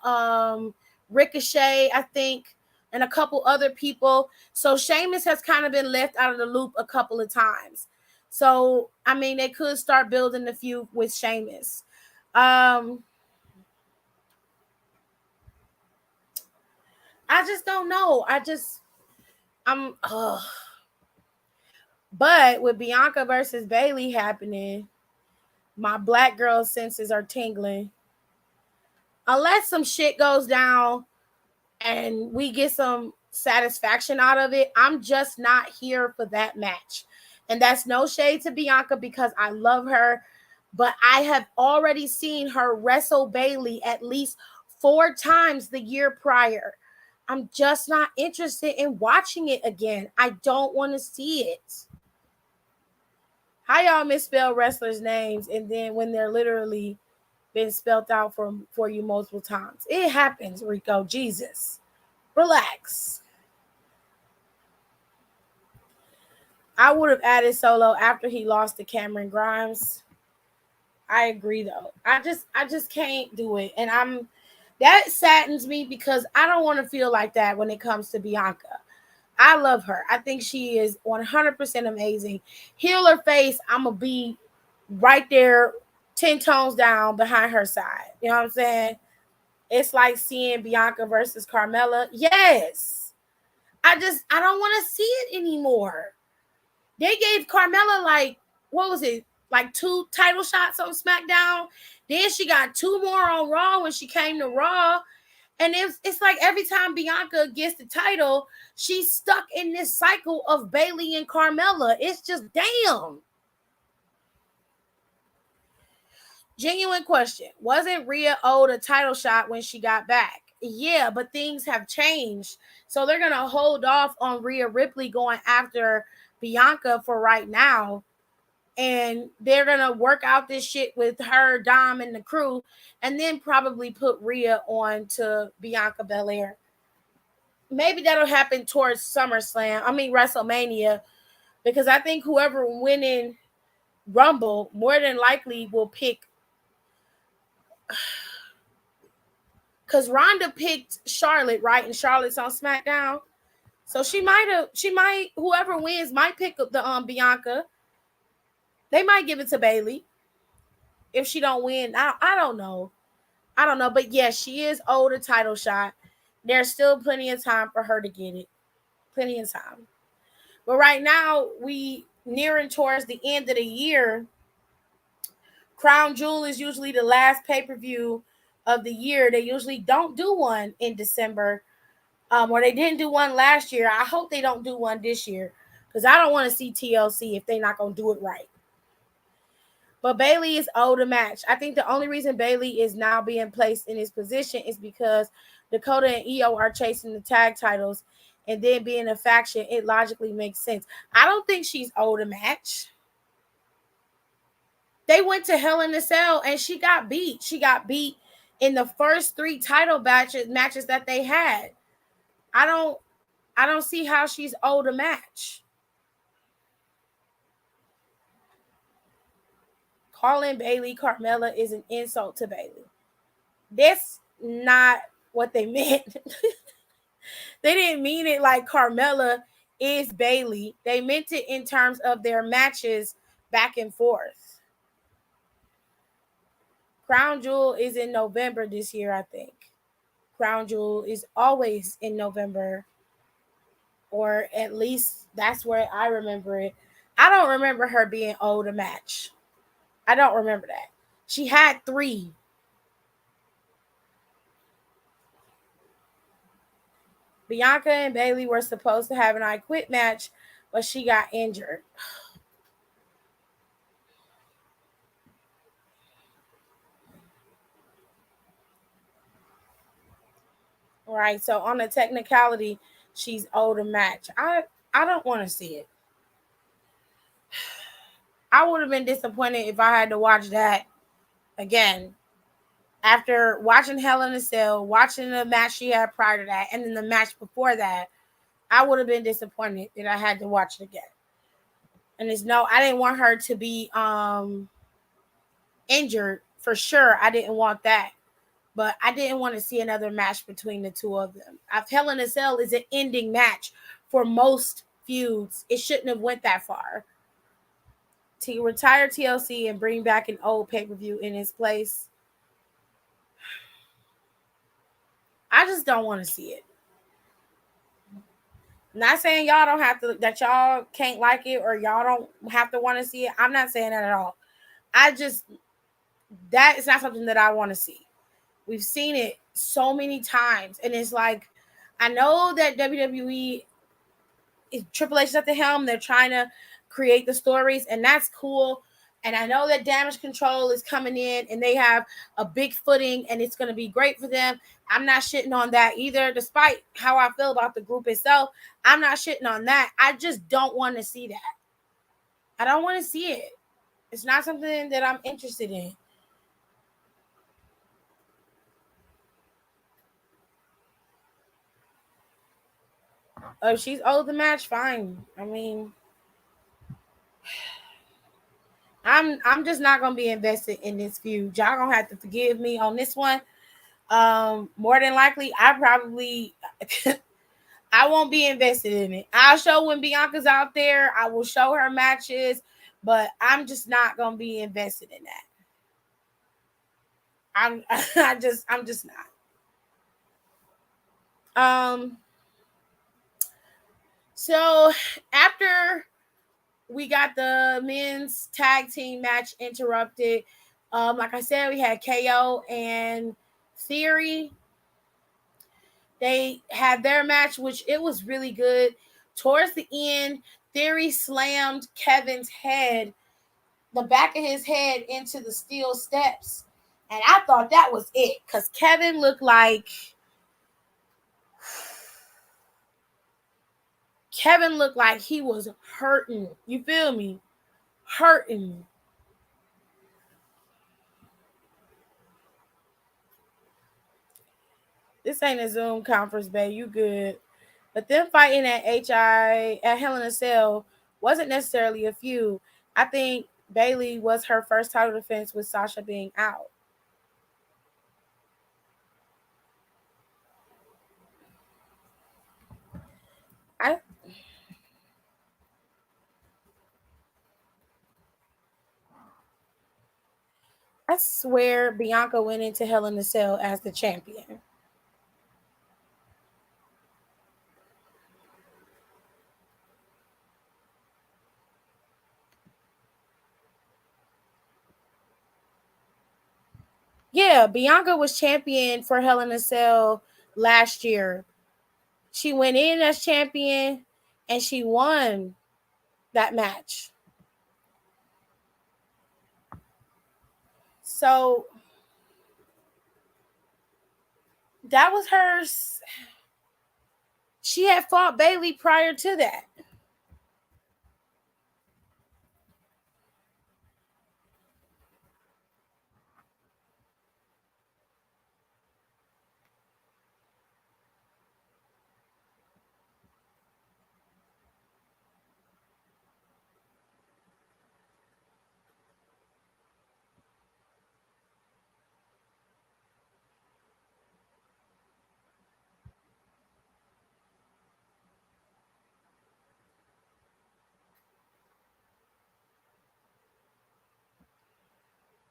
Ricochet, I think, and a couple other people. So Sheamus has kind of been left out of the loop a couple of times. So, I mean, they could start building the feud with Sheamus. I just don't know. But with Bianca versus Bayley happening, my black girl senses are tingling. Unless some shit goes down and we get some satisfaction out of it, I'm just not here for that match. And that's no shade to Bianca because I love her, but I have already seen her wrestle Bayley at least 4 times the year prior. I'm just not interested in watching it again. I don't want to see it. How y'all misspell wrestlers' names and then when they're literally been spelled out for you multiple times? It happens, Rico. Jesus. Relax. I would have added Solo after he lost to Cameron Grimes. I agree though. I just can't do it. And that saddens me because I don't want to feel like that when it comes to Bianca. I love her. I think she is 100% amazing. Heel or face, I'm going to be right there 10 tones down behind her side. You know what I'm saying? It's like seeing Bianca versus Carmella. Yes. I don't want to see it anymore. They gave Carmella like 2 title shots on SmackDown. Then she got 2 more on Raw when she came to Raw. And it's like every time Bianca gets the title, she's stuck in this cycle of Bayley and Carmella. It's just damn. Genuine question. Wasn't Rhea owed a title shot when she got back? Yeah, but things have changed. So they're going to hold off on Rhea Ripley going after Bianca for right now. And they're going to work out this shit with her, Dom, and the crew, and then probably put Rhea on to Bianca Belair. Maybe that'll happen towards WrestleMania, because I think whoever winning Rumble more than likely will pick, because Ronda picked Charlotte, right? And Charlotte's on SmackDown. So whoever wins might pick up the Bianca. They might give it to Bayley if she don't win. I don't know. But yes, she is owed a title shot. There's still plenty of time for her to get it. Plenty of time. But right now, we nearing towards the end of the year. Crown Jewel is usually the last pay-per-view of the year. They usually don't do one in December. Or they didn't do one last year. I hope they don't do one this year, because I don't want to see TLC if they're not going to do it right. But Bayley is owed a match. I think the only reason Bayley is now being placed in his position is because Dakota and Io are chasing the tag titles, and then being a faction, it logically makes sense. I don't think she's owed a match. They went to Hell in a Cell and she got beat. She got beat in the first 3 title matches that they had. I don't see how she's owed a match. Calling Bayley Carmella is an insult to Bayley. That's not what they meant. They didn't mean it like Carmella is Bayley. They meant it in terms of their matches back and forth. Crown Jewel is in November this year, I think. Crown Jewel is always in November, or at least that's where I remember it. I don't remember her being owed a match. I don't remember that. She had 3. Bianca and Bayley were supposed to have an I Quit match, but she got injured. All right, so on the technicality, she's owed a match. I don't want to see it. I would have been disappointed if I had to watch that again. After watching Hell in a Cell, watching the match she had prior to that, and then the match before that, I would have been disappointed that I had to watch it again. And I didn't want her to be injured for sure. I didn't want that. But I didn't want to see another match between the two of them. Hell in a Cell is an ending match for most feuds. It shouldn't have went that far. To retire TLC and bring back an old pay-per-view in its place, I just don't want to see it. Not saying y'all don't have to, that y'all can't like it or y'all don't have to want to see it. I'm not saying that at all. That is not something that I want to see. We've seen it so many times. And it's like, I know that WWE, Triple H is at the helm. They're trying to create the stories, and that's cool. And I know that Damage Control is coming in, and they have a big footing, and it's going to be great for them. I'm not shitting on that either, despite how I feel about the group itself. I'm not shitting on that. I just don't want to see that. I don't want to see it. It's not something that I'm interested in. If she's owed the match, fine. I mean, I'm just not gonna be invested in this feud. Y'all gonna have to forgive me on this one. More than likely, I won't be invested in it. I'll show when Bianca's out there. I will show her matches, but I'm just not gonna be invested in that. I'm just not. So after we got the men's tag team match interrupted, like I said, we had KO and Theory. They had their match, which it was really good. Towards the end, Theory slammed Kevin's head, the back of his head, into the steel steps. And I thought that was it, because Kevin looked like he was hurting. You feel me? Hurting. This ain't a Zoom conference, babe. You good. But them fighting at Hell in a Cell wasn't necessarily a feud. I think Bayley was her first title defense with Sasha being out. I swear Bianca went into Hell in a Cell as the champion. Yeah, Bianca was champion for Hell in a Cell last year. She went in as champion and she won that match. So that was hers. She had fought Bayley prior to that.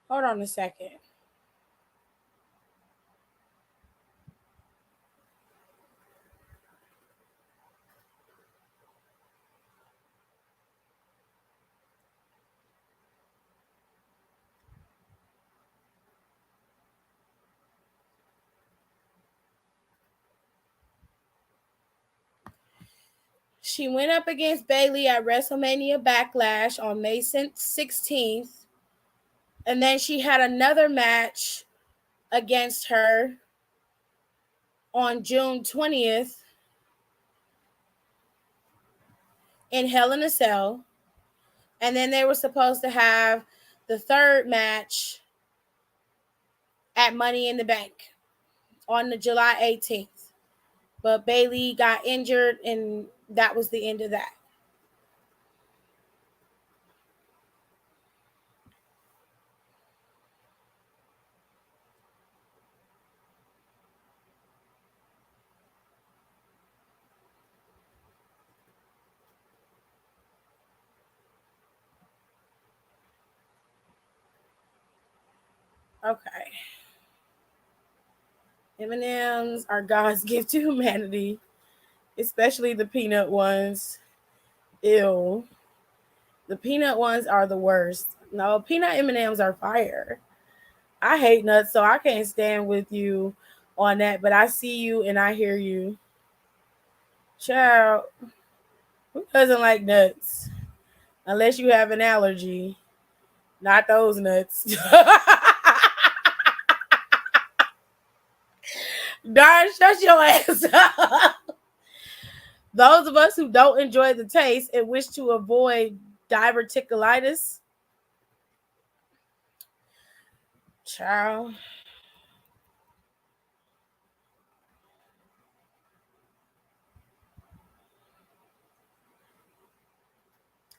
Hold on a second. She went up against Bayley at WrestleMania Backlash on May 16th. And then she had another match against her on June 20th in Hell in a Cell. And then they were supposed to have the third match at Money in the Bank on the July 18th. But Bailey got injured, and that was the end of that. Okay. M&Ms are God's gift to humanity, especially the peanut ones. Ew. The peanut ones are the worst. No, peanut M&Ms are fire. I hate nuts, so I can't stand with you on that, but I see you and I hear you. Child, who doesn't like nuts? Unless you have an allergy. Not those nuts. Darn, shut your ass up. Those of us who don't enjoy the taste and wish to avoid diverticulitis. Child.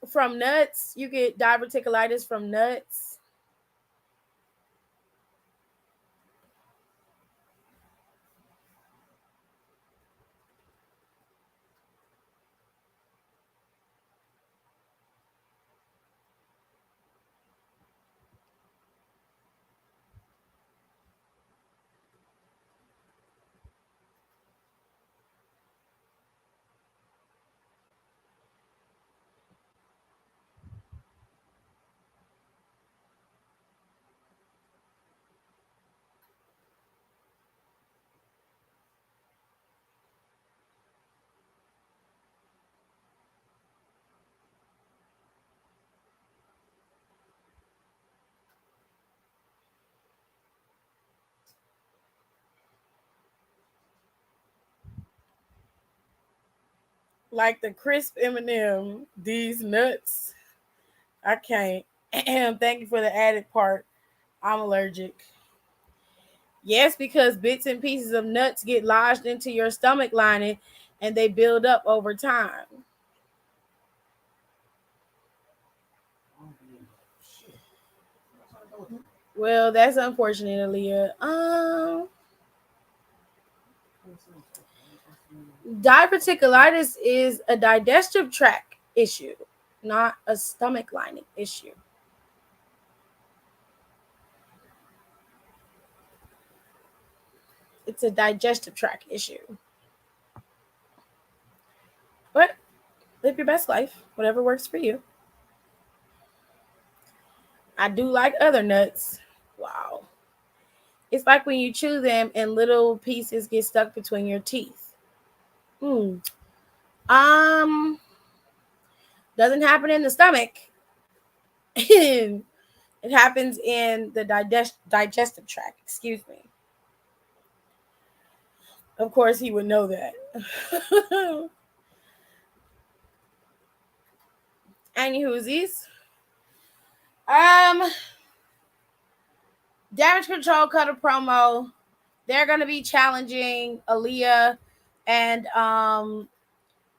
From nuts, you get diverticulitis from nuts. Like the crisp M&M, these nuts. I can't. Thank you for the added part. I'm allergic. Yes, because bits and pieces of nuts get lodged into your stomach lining and they build up over time. Well, that's unfortunate, Aaliyah. Diverticulitis is a digestive tract issue, not a stomach lining issue. It's a digestive tract issue. But live your best life, whatever works for you. I do like other nuts. Wow. It's like when you chew them and little pieces get stuck between your teeth. Hmm. Um, doesn't happen in the stomach. It happens in the digestive tract. Excuse me. Of course, he would know that. Any whoosies? Um, Damage Control cut a promo. They're gonna be challenging Aaliyah and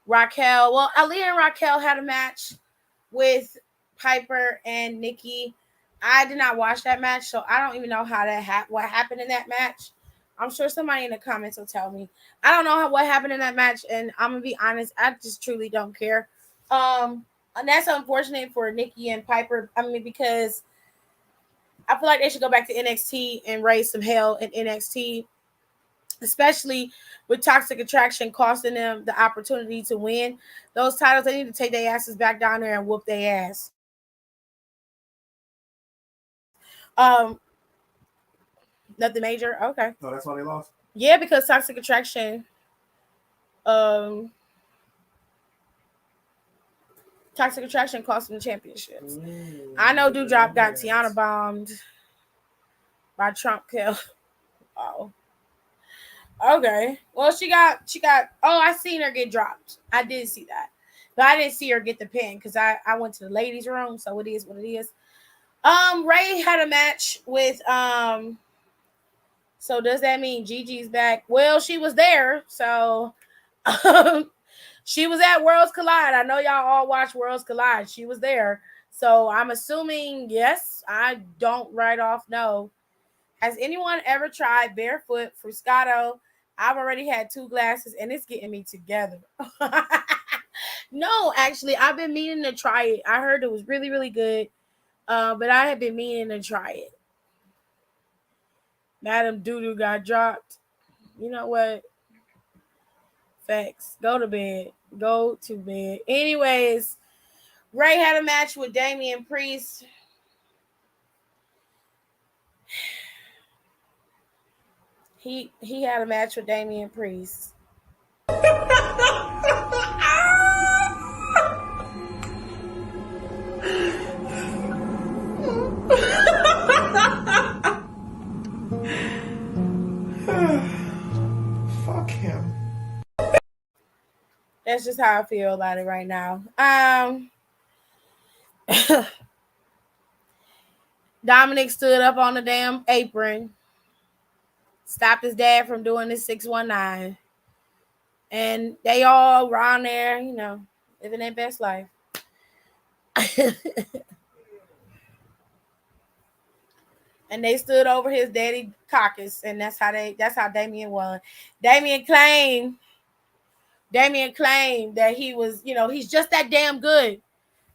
Raquel. Well, Aaliyah and Raquel had a match with Piper and Nikki. I did not watch that match, so I don't even know how that what happened in that match. I'm sure somebody in the comments will tell me. I don't know what happened in that match, and I'm gonna be honest, I just truly don't care. And that's unfortunate for Nikki and Piper. I mean, because I feel like they should go back to NXT and raise some hell in NXT, especially with Toxic Attraction costing them the opportunity to win those titles. They need to take their asses back down there and whoop their ass. Nothing major. Okay. No, that's why they lost. Yeah, because Toxic Attraction. Toxic Attraction cost them the championships. I know Doudrop got Tiana bombed by Trump Kill. Oh. Okay. Well, she got. Oh, I seen her get dropped. I did see that, but I didn't see her get the pin because I went to the ladies' room. So it is what it is. Ray had a match with So does that mean Gigi's back? Well, she was there, so she was at Worlds Collide. I know y'all all watch Worlds Collide. She was there, so I'm assuming yes. I don't right off know. Has anyone ever tried barefoot Fruscato? I've already had 2 glasses, and it's getting me together. No, actually, I've been meaning to try it. I heard it was really, really good, but I have been meaning to try it. Madam Doodoo got dropped. You know what? Facts. Go to bed. Go to bed. Anyways, Ray had a match with Damian Priest. He had a match with Damian Priest. Fuck him. That's just how I feel about it right now. Dominic stood up on the damn apron, stopped his dad from doing his 619. And they all around there, you know, living their best life. And they stood over his daddy caucus, and that's how Damian won. Damian claimed that he was, you know, he's just that damn good.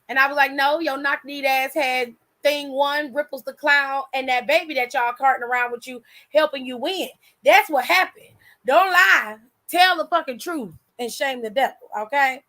And I was like, no, your knock-kneed ass had thing 1, Ripples the Clown, and that baby that y'all carting around with you, helping you win. That's what happened. Don't lie. Tell the fucking truth and shame the devil, okay?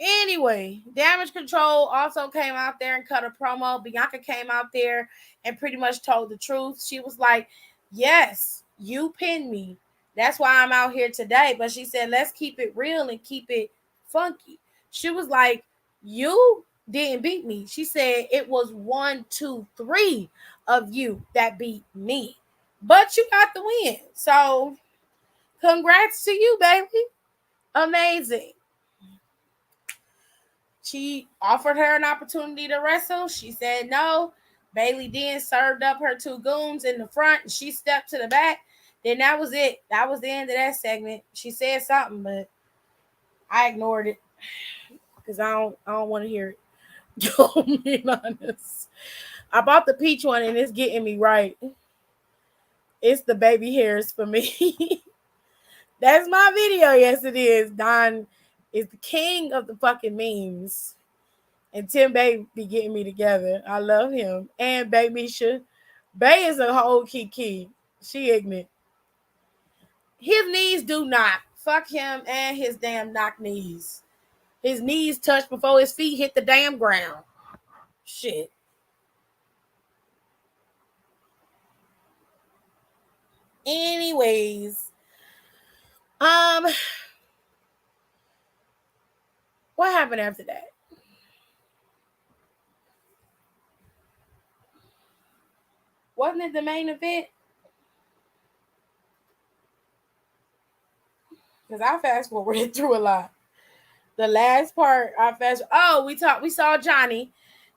Anyway, Damage Control also came out there and cut a promo. Bianca came out there and pretty much told the truth. She was like, yes, you pinned me. That's why I'm out here today. But she said, let's keep it real and keep it funky. She was like, you didn't beat me. She said it was 1, 2, 3 of you that beat me. But you got the win. So congrats to you, baby. Amazing. She offered her an opportunity to wrestle. She said no. Bailey then served up her 2 goons in the front, and she stepped to the back. Then that was it. That was the end of that segment. She said something, but I ignored it because I don't want to hear it. To be honest, I bought the peach one, and it's getting me right. It's the baby hairs for me. That's my video. Yes, it is. Don is the king of the fucking memes. And Tim Bay be getting me together. I love him. And Bay Misha. Bay is a whole kiki. She ignorant. His knees do not. Fuck him and his damn knock knees. His knees touch before his feet hit the damn ground. Shit. Anyways. What happened after that? Wasn't it the main event? Because I fast forwarded through a lot. The last part, we saw Johnny.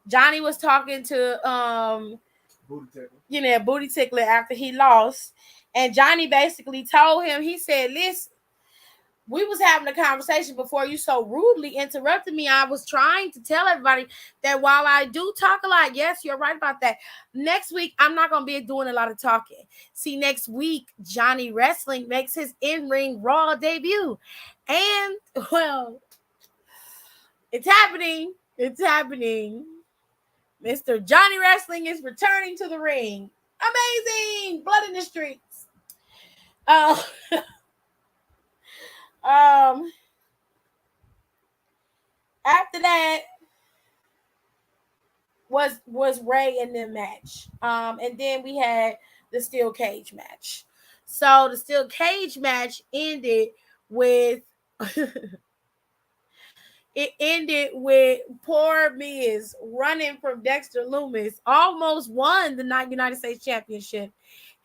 Johnny was talking to Booty Tickler after he lost. And Johnny basically told him, he said, listen, we was having a conversation before you so rudely interrupted me. I was trying to tell everybody that while I do talk a lot, yes, you're right about that. Next week, I'm not going to be doing a lot of talking. See, next week, Johnny Wrestling makes his in-ring Raw debut. And, well, it's happening. It's happening. Mr. Johnny Wrestling is returning to the ring. Amazing! Blood in the streets. After that was Ray in the match. And then we had the steel cage match. So the steel cage match ended with poor Miz running from Dexter Lumis, almost won the United States Championship.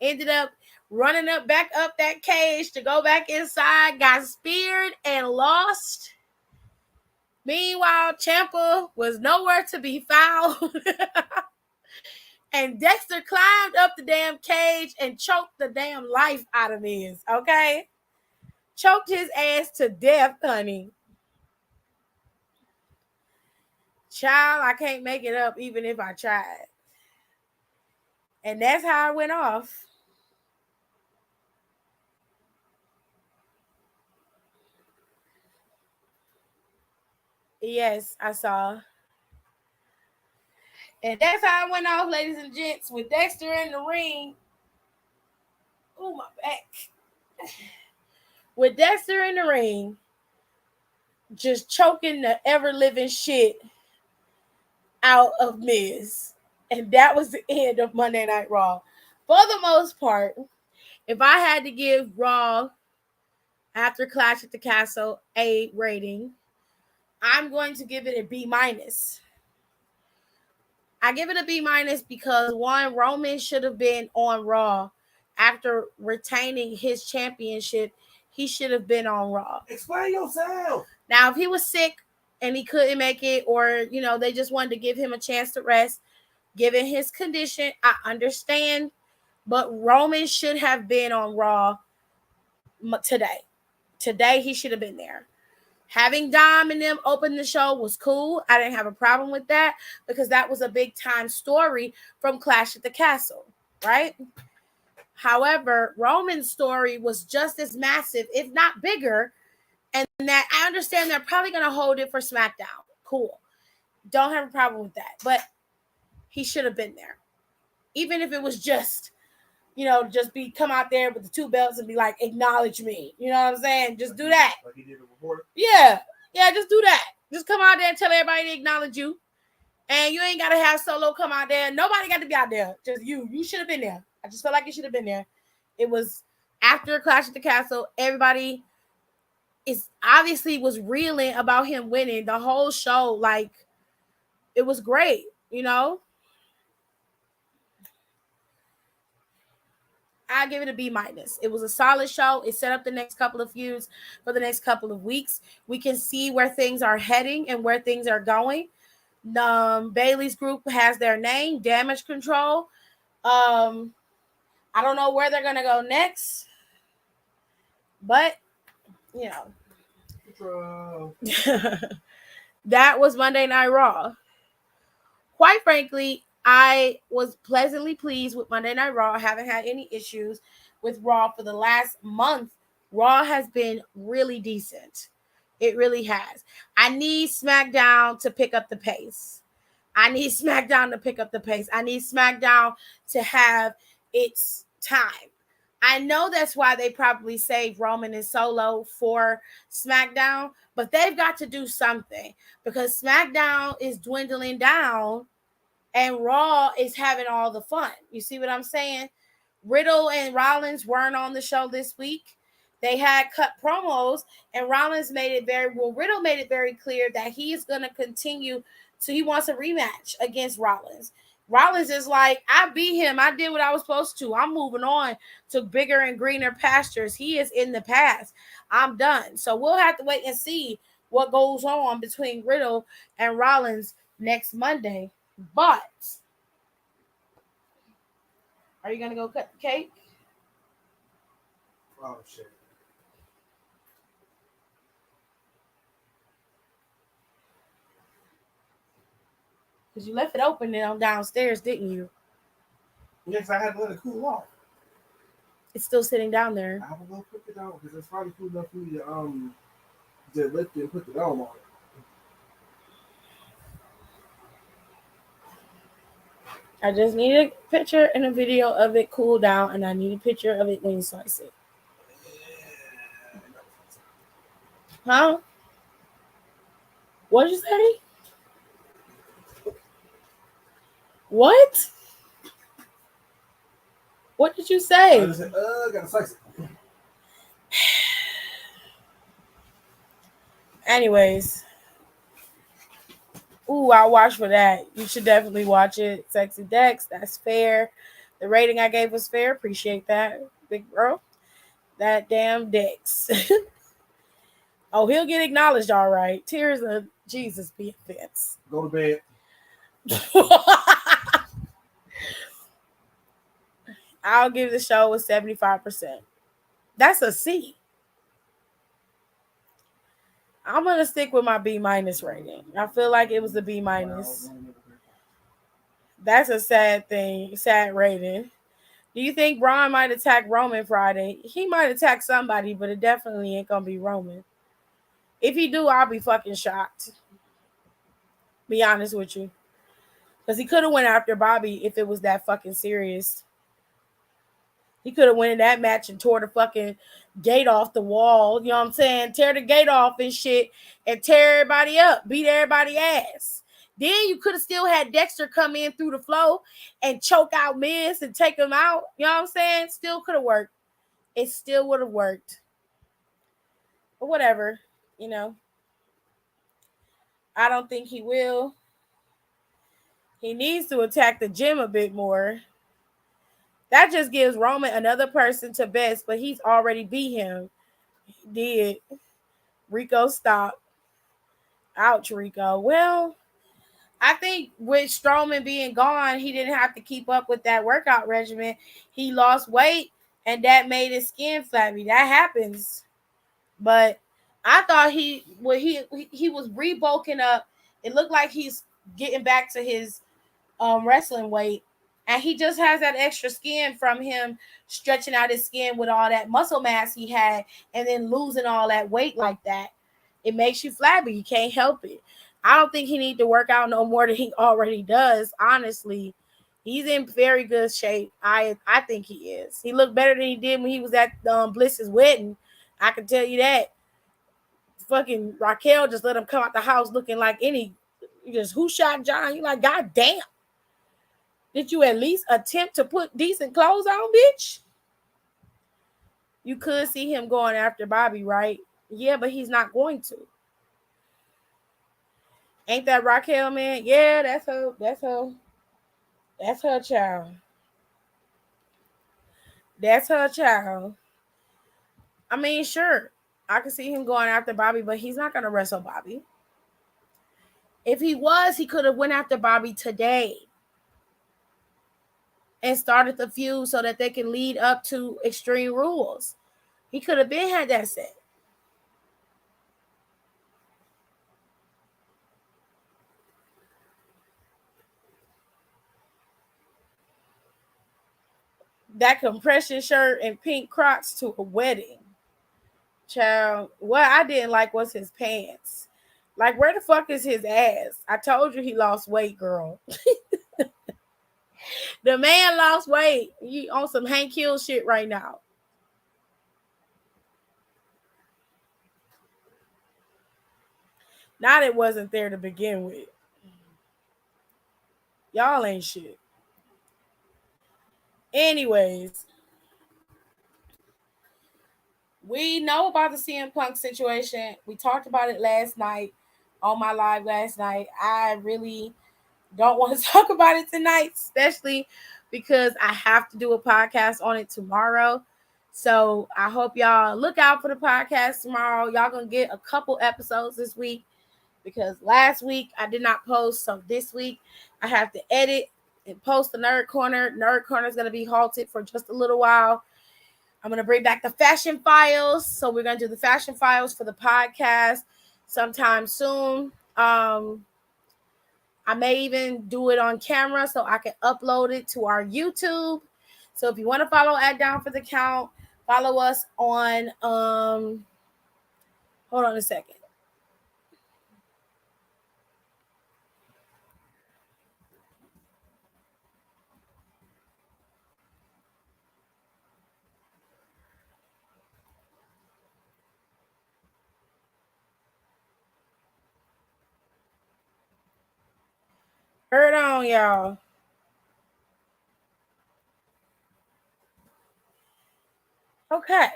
Ended up running back up that cage to go back inside, got speared and lost. Meanwhile, Ciampa was nowhere to be found. And Dexter climbed up the damn cage and choked the damn life out of Miz, okay? Choked his ass to death, honey. Child, I can't make it up even if I tried. And that's how it went off. Yes, I saw. And that's how it went off, ladies and gents, with Dexter in the ring. Oh, my back. With Dexter in the ring, just choking the ever-living shit out of Miz. And that was the end of Monday Night Raw. For the most part, if I had to give Raw after Clash at the Castle a rating, I'm going to give it a B-. I give it a B- because one, Roman should have been on Raw after retaining his championship. He should have been on Raw. Explain yourself. Now, if he was sick and he couldn't make it, or they just wanted to give him a chance to rest, given his condition, I understand. But Roman should have been on Raw today. Today, he should have been there. Having Dom and them open the show was cool. I didn't have a problem with that because that was a big time story from Clash at the Castle, right? However, Roman's story was just as massive, if not bigger, and that I understand they're probably going to hold it for SmackDown. Cool. Don't have a problem with that. But he should have been there. Even if it was just, come out there with the 2 belts and be like, acknowledge me. You know what I'm saying? Just do that. Like he did it before. Yeah, just do that. Just come out there and tell everybody to acknowledge you. And you ain't got to have Solo come out there. Nobody got to be out there. Just you. You should have been there. I just felt like you should have been there. It was after Clash at the Castle. Everybody was reeling about him winning. The whole show, like, it was great, I give it a B-. It was a solid show. It set up the next couple of feuds for the next couple of weeks. We can see where things are heading and where things are going. Bayley's group has their name, Damage Control. I don't know where they're gonna go next, but that was Monday Night Raw. Quite frankly, I was pleasantly pleased with Monday Night Raw. I haven't had any issues with Raw for the last month. Raw has been really decent. It really has. I need SmackDown to pick up the pace. I need SmackDown to have its time. I know that's why they probably saved Roman and Solo for SmackDown, but they've got to do something because SmackDown is dwindling down and Raw is having all the fun. You see what I'm saying? Riddle and Rollins weren't on the show this week. They had cut promos, and Rollins Riddle made it very clear that he is going to continue he wants a rematch against Rollins. Rollins is like, I beat him. I did what I was supposed to. I'm moving on to bigger and greener pastures. He is in the past. I'm done. So we'll have to wait and see what goes on between Riddle and Rollins next Monday. But are you going to go cut the cake? Oh, shit. Because you left it open downstairs, didn't you? Yes, I had to let it cool off. It's still sitting down there. I will go put it down because it's probably cool enough for me to lift it and put the dome on it. I just need a picture and a video of it cool down, and I need a picture of it when you slice it. Huh? What did you say? What? What did you say? I just said, gotta slice it. Anyways. Ooh, I'll watch for that. You should definitely watch it. Sexy Dex, that's fair. The rating I gave was fair. Appreciate that, big bro. That damn Dex. Oh, he'll get acknowledged, all right. Tears of Jesus be offense. Go to bed. I'll give the show a 75%. That's a C. I'm gonna stick with my B- rating. I feel like it was a B-. That's a sad thing, sad rating. Do you think Braun might attack Roman Friday? He might attack somebody, but it definitely ain't gonna be Roman. If he do, I'll be fucking shocked. Be honest with you. Because he could have went after Bobby if it was that fucking serious. He could have went in that match and tore the fucking gate off the wall. You know what I'm saying? Tear the gate off and shit and tear everybody up. Beat everybody ass. Then you could have still had Dexter come in through the flow and choke out Miz and take him out. You know what I'm saying? Still could have worked. It still would have worked. But whatever, you know. I don't think he will. He needs to attack the gym a bit more. That just gives Roman another person to best, but he's already beat him. He did. Rico, stop. Ouch, Rico. Well, I think with Strowman being gone, he didn't have to keep up with that workout regimen. He lost weight, and that made his skin flabby. That happens. But I thought he was rebulking up. It looked like he's getting back to his wrestling weight, and he just has that extra skin from him stretching out his skin with all that muscle mass he had, and then losing all that weight like that. It makes you flabby. You can't help it. I don't think he need to work out no more than he already does. Honestly, he's in very good shape. I think he is. He looked better than he did when he was at Bliss's wedding. I can tell you that. Fucking Raquel just let him come out the house looking like any. Just who shot John? You like, God damn. Did you at least attempt to put decent clothes on, bitch? You could see him going after Bobby, right? Yeah, but he's not going to. Ain't that Raquel, man? Yeah, that's her. That's her. That's her child. That's her child. I mean, sure. I could see him going after Bobby, but he's not going to wrestle Bobby. If he was, he could have went after Bobby today and started the feud so that they can lead up to Extreme Rules. He could have been had that set. That compression shirt and pink Crocs to a wedding. Child, what I didn't like was his pants. Like, where the fuck is his ass? I told you he lost weight, girl. The man lost weight. He on some Hank Hill shit right now. Not it wasn't there to begin with. Y'all ain't shit. Anyways, we know about the CM Punk situation. We talked about it last night on my live last night. I really don't want to talk about it tonight, especially because I have to do a podcast on it tomorrow. So I hope y'all look out for the podcast tomorrow. Y'all gonna get a couple episodes this week because last week I did not post. So this week I have to edit and post the Nerd Corner. Nerd Corner is gonna be halted for just a little while. I'm gonna bring back the Fashion Files. So we're gonna do the Fashion Files for the podcast sometime soon. I may even do it on camera so I can upload it to our YouTube. So if you want to follow at Down for the Count, follow us on hold on a second. Heard on, y'all. Okay.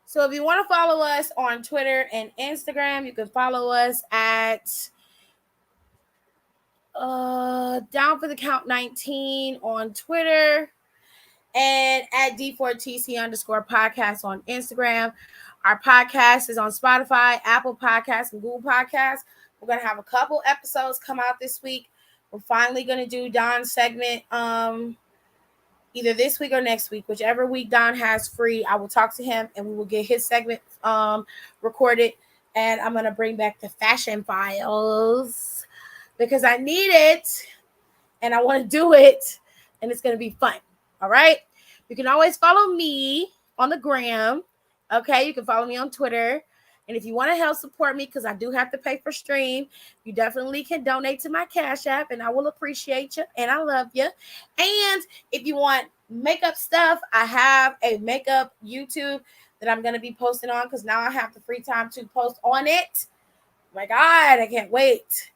So if you want to follow us on Twitter and Instagram, you can follow us at Down for the Count 19 on Twitter and at D4TC_podcast on Instagram. Our podcast is on Spotify, Apple Podcasts, and Google Podcasts. We're going to have a couple episodes come out this week. We're finally going to do Don's segment either this week or next week, whichever week Don has free. I will talk to him and we will get his segment recorded. And I'm gonna bring back the fashion files because I need it and I want to do it, and it's gonna be fun. All right. You can always follow me on the gram. Okay, you can follow me on Twitter. And if you want to help support me, because I do have to pay for stream, you definitely can donate to my Cash App, and I will appreciate you, and I love you. And if you want makeup stuff, I have a makeup YouTube that I'm going to be posting on because now I have the free time to post on it. Oh my God, I can't wait.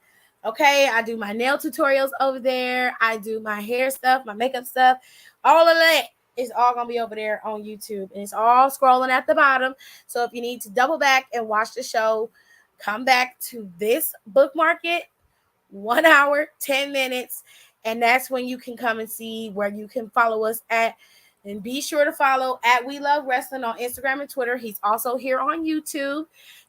Okay, I do my nail tutorials over there. I do my hair stuff, my makeup stuff, all of that. It's all going to be over there on YouTube, and it's all scrolling at the bottom. So if you need to double back and watch the show, come back to this bookmark it, 1 hour, 10 minutes, and that's when you can come and see where you can follow us at. And be sure to follow at We Love Wrestling on Instagram and Twitter. He's also here on YouTube.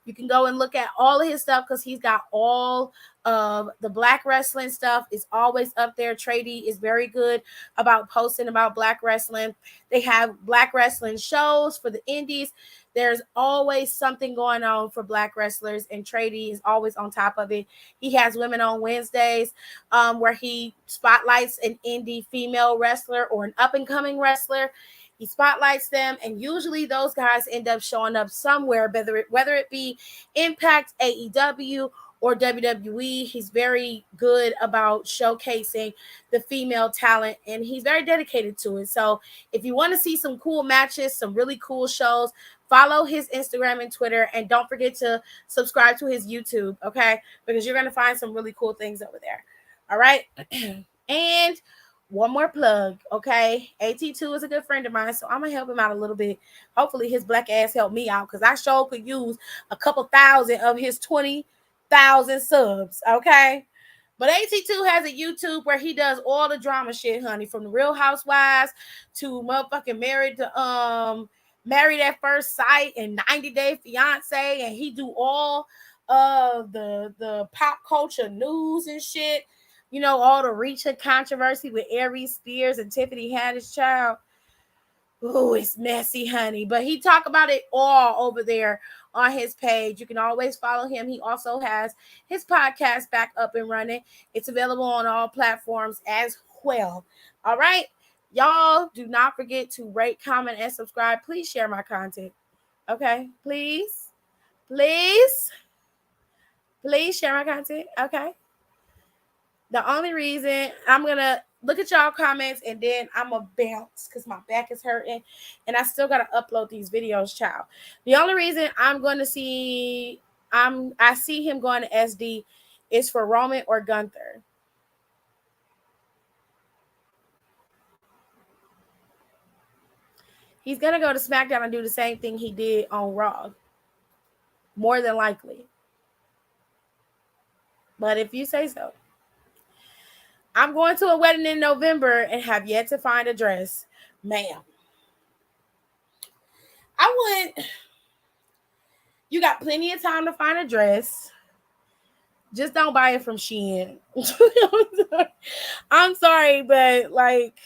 You can go and look at all of his stuff because he's got all of the Black wrestling stuff. Is always up there. Trady is very good about posting about Black wrestling. They have Black wrestling shows for the indies. There's always something going on for Black wrestlers, and Trady is always on top of it. He has Women on Wednesdays where he spotlights an indie female wrestler or an up-and-coming wrestler. He spotlights them, and usually those guys end up showing up somewhere, whether it be Impact, AEW, or WWE. He's very good about showcasing the female talent, and he's very dedicated to it. So if you want to see some cool matches, some really cool shows, follow his Instagram and Twitter, and don't forget to subscribe to his YouTube, okay? Because you're going to find some really cool things over there. All right? And one more plug, okay? AT2 is a good friend of mine, so I'm going to help him out a little bit. Hopefully his black ass help me out because I sure could use a couple thousand of his 20,000 subs, okay? But AT2 has a YouTube where he does all the drama shit, honey, from the Real Housewives to motherfucking Married at First Sight and 90 Day Fiance, and he do all of the pop culture news and shit. You know, all the Reacher controversy with Aries Spears and Tiffany Haddish child. Oh, it's messy, honey. But he talk about it all over there on his page. You can always follow him. He also has his podcast back up and running. It's available on all platforms as well. All right. Y'all do not forget to rate, comment, and subscribe. Please share my content. Okay? Please share my content. Okay? The only reason I'm going to look at y'all comments and then I'm going to bounce because my back is hurting and I still got to upload these videos, child. The only reason I'm going to see, I see him going to SD is for Roman or Gunther. He's going to go to SmackDown and do the same thing he did on Raw. More than likely. But if you say so. I'm going to a wedding in November and have yet to find a dress. Ma'am. You got plenty of time to find a dress. Just don't buy it from Shein. I'm sorry, but like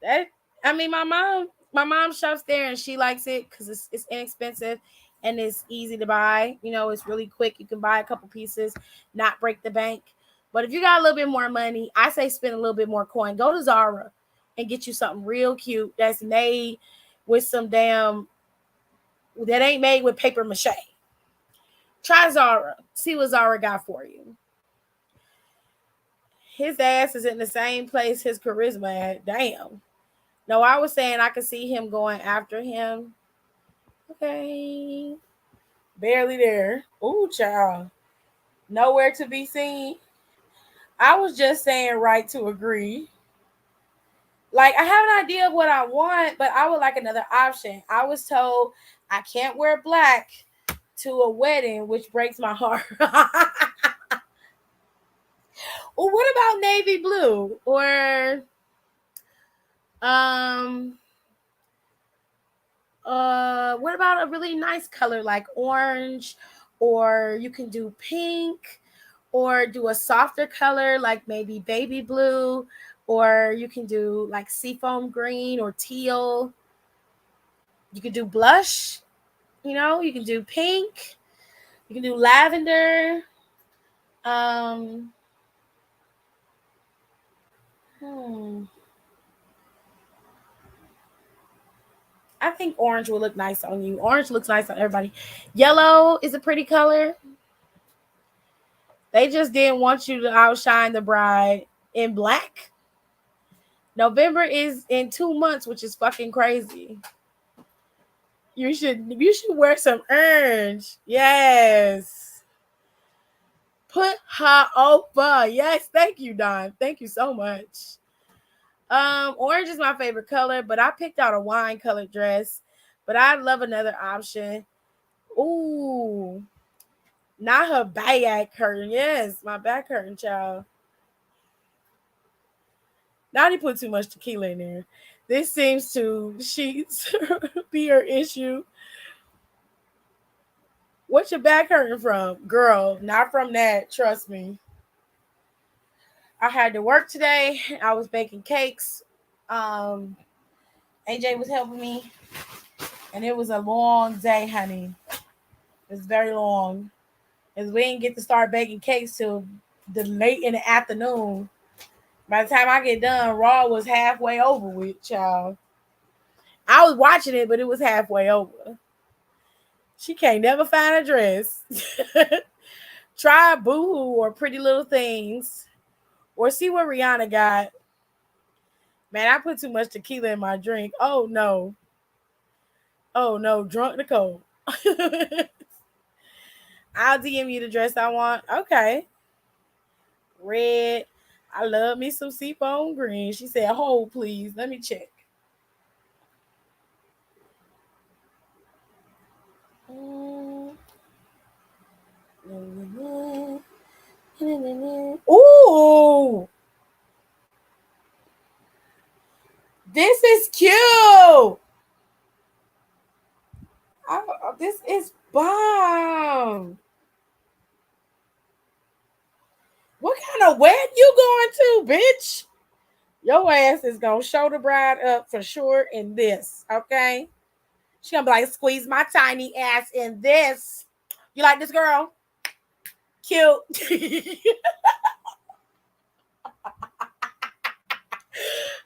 that. I mean, my mom shops there and she likes it because it's inexpensive and it's easy to buy. You know, it's really quick. You can buy a couple pieces, not break the bank. But if you got a little bit more money, I say spend a little bit more coin. Go to Zara and get you something real cute that's made with some that ain't made with paper mache. Try Zara. See what Zara got for you. His ass is in the same place his charisma at. Damn. No, I was saying I could see him going after him. Okay. Barely there. Ooh, child. Nowhere to be seen. I was just saying right to agree. Like, I have an idea of what I want, but I would like another option. I was told I can't wear black to a wedding, which breaks my heart. Well, what about navy blue? Or what about a really nice color like orange? Or you can do pink. Or do a softer color like maybe baby blue or you can do like seafoam green or teal. You can do blush, you know, you can do pink, you can do lavender. Um, I think orange will look nice on you. Orange looks nice on everybody. Yellow is a pretty color. They just didn't want you to outshine the bride in black. November is in 2 months, which is fucking crazy. You should wear some orange. Yes. Put her over. Yes, thank you, Don. Thank you so much. Orange is my favorite color, but I picked out a wine colored dress. But I'd love another option. Ooh, not her back curtain. Yes, my back curtain, child. Now they put too much tequila in there. This seems to be her issue. What's your back hurting from? Girl, not from that. Trust me. I had to work today. I was baking cakes. AJ was helping me. And it was a long day, honey. It's very long. Because we didn't get to start baking cakes till the late in the afternoon. By the time I get done, Raw was halfway over with, child. I was watching it, but it was halfway over. She can't never find a dress. Try Boohoo or Pretty Little Things. Or see what Rihanna got. Man, I put too much tequila in my drink. Oh, no. Oh, no. Drunk Nicole. I'll DM you the dress I want. Okay. Red. I love me some seafoam green. She said, hold, please. Let me check. Ooh. This is cute. This is bomb. What kind of wedding you going to, bitch? Your ass is going to show the bride up for sure in this, okay? She going to be like, squeeze my tiny ass in this. You like this girl? Cute.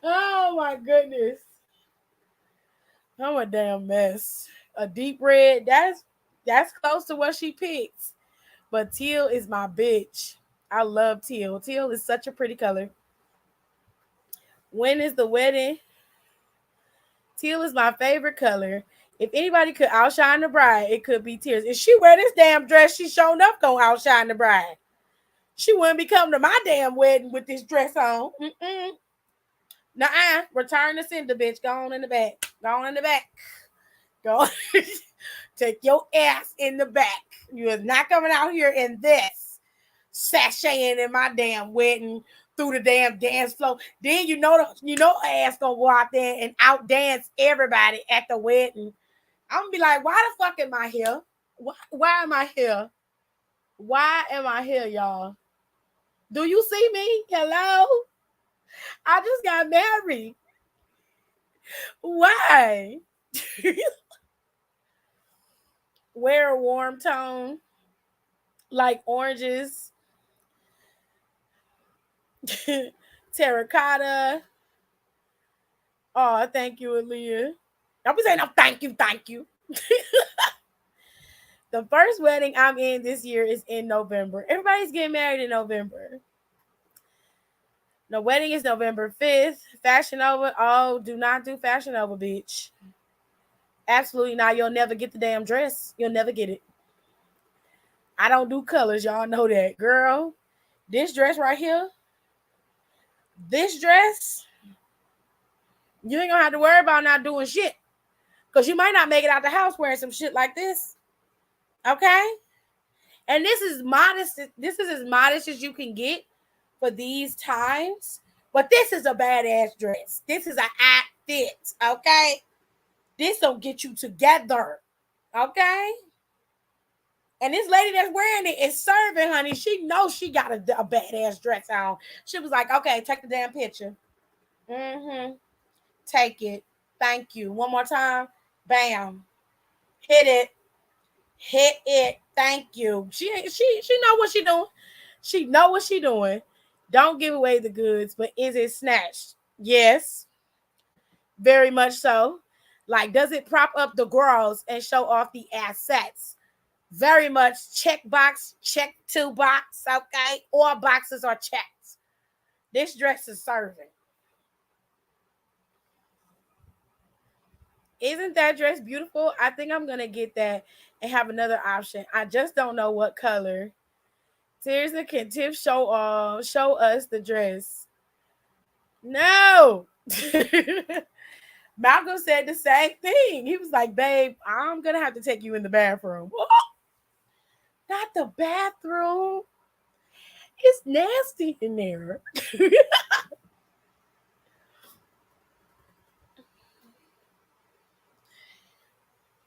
Oh, my goodness. I'm a damn mess. A deep red, that's close to what she picked. But teal is my bitch. I love teal. Teal is such a pretty color. When is the wedding? Teal is my favorite color. If anybody could outshine the bride, it could be Tears. If she wear this damn dress, she showing up gonna outshine the bride. She wouldn't be coming to my damn wedding with this dress on. Nuh-uh. Return the sender, bitch. Go on in the back. Go on in the back. Go. Take your ass in the back. You is not coming out here in this. Sashaying in my damn wedding through the damn dance floor. Then you know ass gonna go out there and out dance everybody at the wedding. I'm gonna be like, why the fuck am I here? Why am I here? Why am I here, y'all? Do you see me? Hello? I just got married. Why? Wear a warm tone like oranges, terracotta. Oh, thank you, Aaliyah. Don't be saying no thank you. The first wedding I'm in this year is in November. Everybody's getting married in November. The wedding is November 5th. Fashion Nova. Oh, do not do Fashion Nova, bitch. Absolutely not. You'll never get the damn dress. You'll never get it. I don't do colors. Y'all know that. Girl, this dress right here, this dress, you ain't gonna have to worry about not doing shit. Because you might not make it out the house wearing some shit like this. Okay? And this is modest. This is as modest as you can get for these times. But this is a badass dress. This is an outfit. Okay? This will get you together. Okay? And this lady that's wearing it is serving, honey. She knows she got a badass dress on. She was like, okay, take the damn picture. Take it. Thank you. One more time. Bam. Hit it. Hit it. Thank you. She know what she doing. She know what she doing. Don't give away the goods, but is it snatched? Yes. Very much so. Like, does it prop up the girls and show off the assets? Very much check box, check 2 box, okay? All boxes are checked. This dress is serving. Isn't that dress beautiful? I think I'm going to get that and have another option. I just don't know what color. Seriously, can Tiff show us the dress? No. Malcolm said the same thing. He was like, babe, I'm going to have to take you in the bathroom. Oh, not the bathroom. It's nasty in there.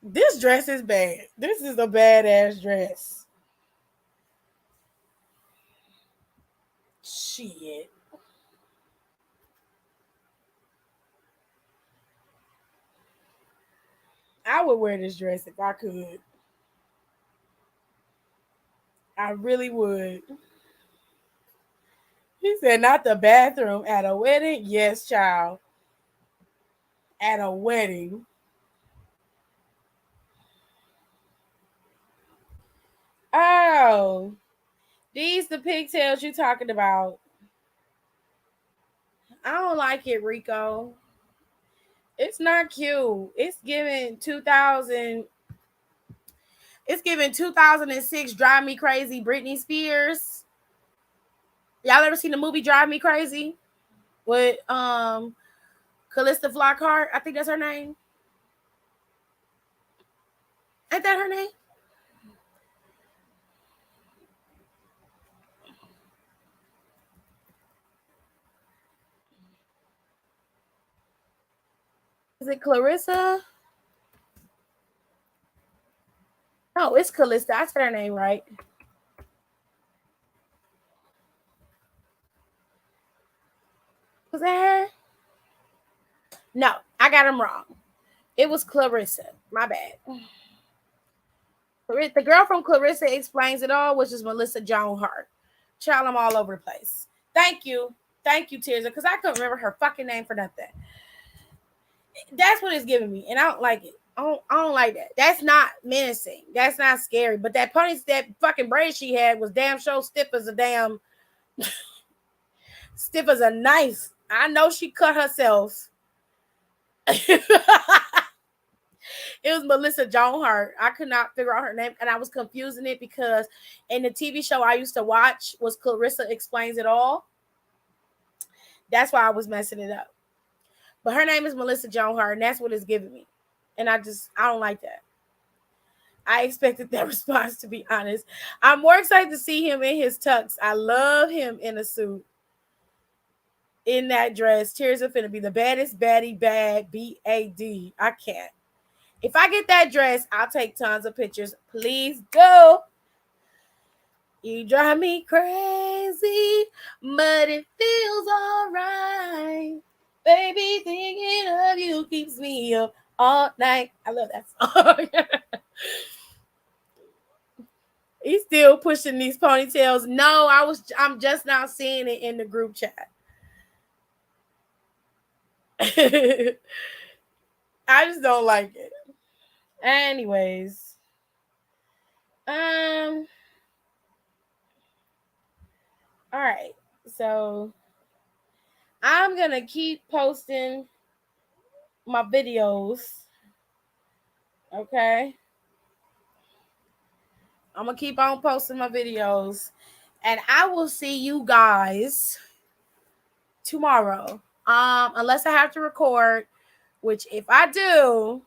This dress is bad. This is a badass dress. Shit. I would wear this dress if I could. I really would. He said, not the bathroom at a wedding. Yes, child. At a wedding. Oh, these the pigtails you talking about. I don't like it, Rico. It's not cute. It's giving 2000. It's giving 2006 Drive Me Crazy Britney Spears. Y'all ever seen the movie Drive Me Crazy with Calista Flockhart? I think that's her name. Ain't that her name? Is it Clarissa? No, it's Calista. I said her name right. Was that her? No, I got him wrong. It was Clarissa. My bad. The girl from Clarissa Explains It All, which is Melissa Joan Hart. Child, I'm all over the place. Thank you. Thank you, Tirza, because I couldn't remember her fucking name for nothing. That's what it's giving me, and I don't like it. I don't like that. That's not menacing. That's not scary. But that that fucking braid she had was damn sure stiff as a damn stiff as a knife. I know she cut herself. It was Melissa Joan Hart. I could not figure out her name, and I was confusing it because in the TV show I used to watch was Clarissa Explains It All. That's why I was messing it up. But her name is Melissa Joan Hart, and that's what it's giving me. And I don't like that. I expected that response, to be honest. I'm more excited to see him in his tux. I love him in a suit. In that dress. Tears are finna be the baddest baddie bad B-A-D. I can't. If I get that dress, I'll take tons of pictures. Please do. You drive me crazy, but it feels all right. Baby, thinking of you keeps me up all night. I love that song. He's still pushing these ponytails. No, I'm just now seeing it in the group chat. I just don't like it. Anyways. All right. So I'm gonna keep posting my videos. Okay. I'm gonna keep on posting my videos. And I will see you guys tomorrow. Unless I have to record, which if I do,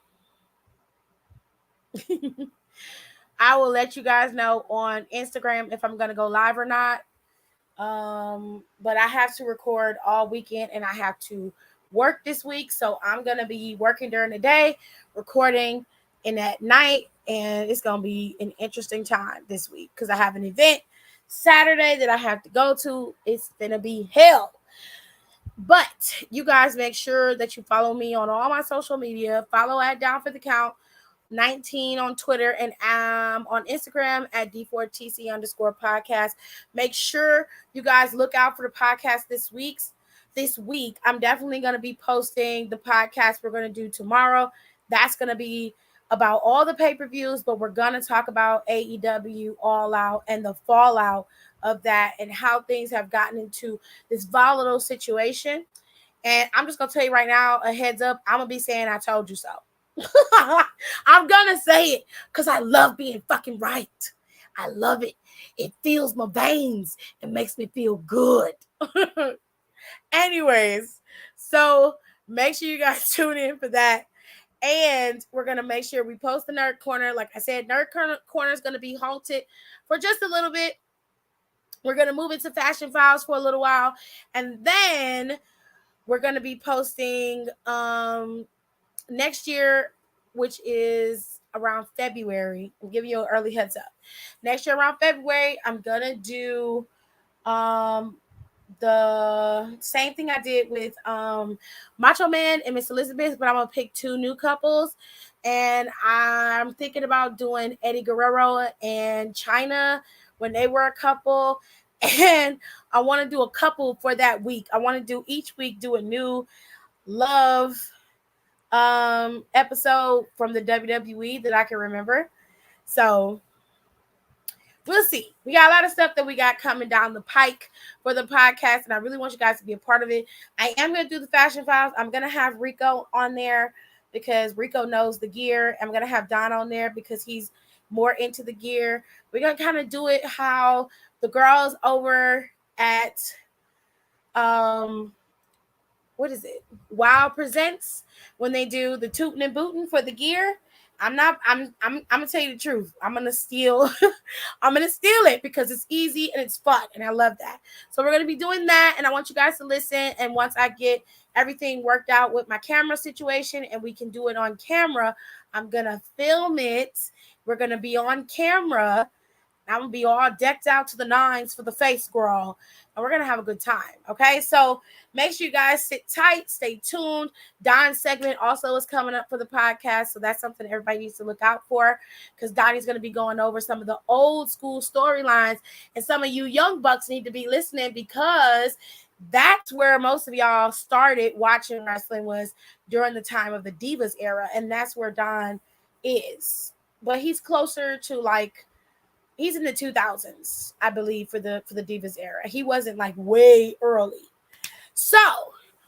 I will let you guys know on Instagram if I'm gonna go live or not. But I have to record all weekend and I have to work this week. So I'm gonna be working during the day, recording in at night, and it's gonna be an interesting time this week because I have an event Saturday that I have to go to. It's gonna be hell. But you guys make sure that you follow me on all my social media. Follow at Down for the Count 19 on Twitter, and on Instagram at D4TC_podcast. Make sure you guys look out for the podcast this week. I'm definitely going to be posting the podcast we're going to do tomorrow. That's going to be about all the pay-per-views, but we're going to talk about AEW All Out and the fallout of that and how things have gotten into this volatile situation. And I'm just going to tell you right now, a heads up, I'm going to be saying I told you so. I'm gonna say it because I love being fucking right. I love it. It fills my veins. It makes me feel good. Anyways, so make sure you guys tune in for that. And we're gonna make sure we post the Nerd Corner. Like I said, Nerd Corner is gonna be halted for just a little bit. We're gonna move into Fashion Files for a little while, and then we're gonna be posting next year, which is around February. I'm giving you an early heads up. Next year around February, I'm gonna do the same thing I did with Macho Man and Miss Elizabeth, but I'm gonna pick 2 new couples, and I'm thinking about doing Eddie Guerrero and China when they were a couple, and I want to do a couple for that week. I want to do each week do a new love episode from the WWE that I can remember. So we'll see. We got a lot of stuff that we got coming down the pike for the podcast, and I really want you guys to be a part of it. I am going to do the Fashion Files. I'm going to have Rico on there because Rico knows the gear. I'm going to have Don on there because he's more into the gear. We're going to kind of do it how the girls over at what is it? Wow Presents, when they do the tootin' and bootin' for the gear. I'm gonna tell you the truth. I'm gonna steal it because it's easy and it's fun and I love that. So we're gonna be doing that, and I want you guys to listen. And once I get everything worked out with my camera situation and we can do it on camera, I'm gonna film it. We're gonna be on camera. I'm gonna be all decked out to the nines for the face scroll, and we're gonna have a good time. Okay, so make sure you guys sit tight, stay tuned. Don's segment also is coming up for the podcast, so that's something everybody needs to look out for because Donnie's gonna be going over some of the old school storylines, and some of you young bucks need to be listening because that's where most of y'all started watching wrestling, was during the time of the Divas era, and that's where Don is. But he's closer to he's in the 2000s, I believe, for the Divas era. He wasn't like way early. So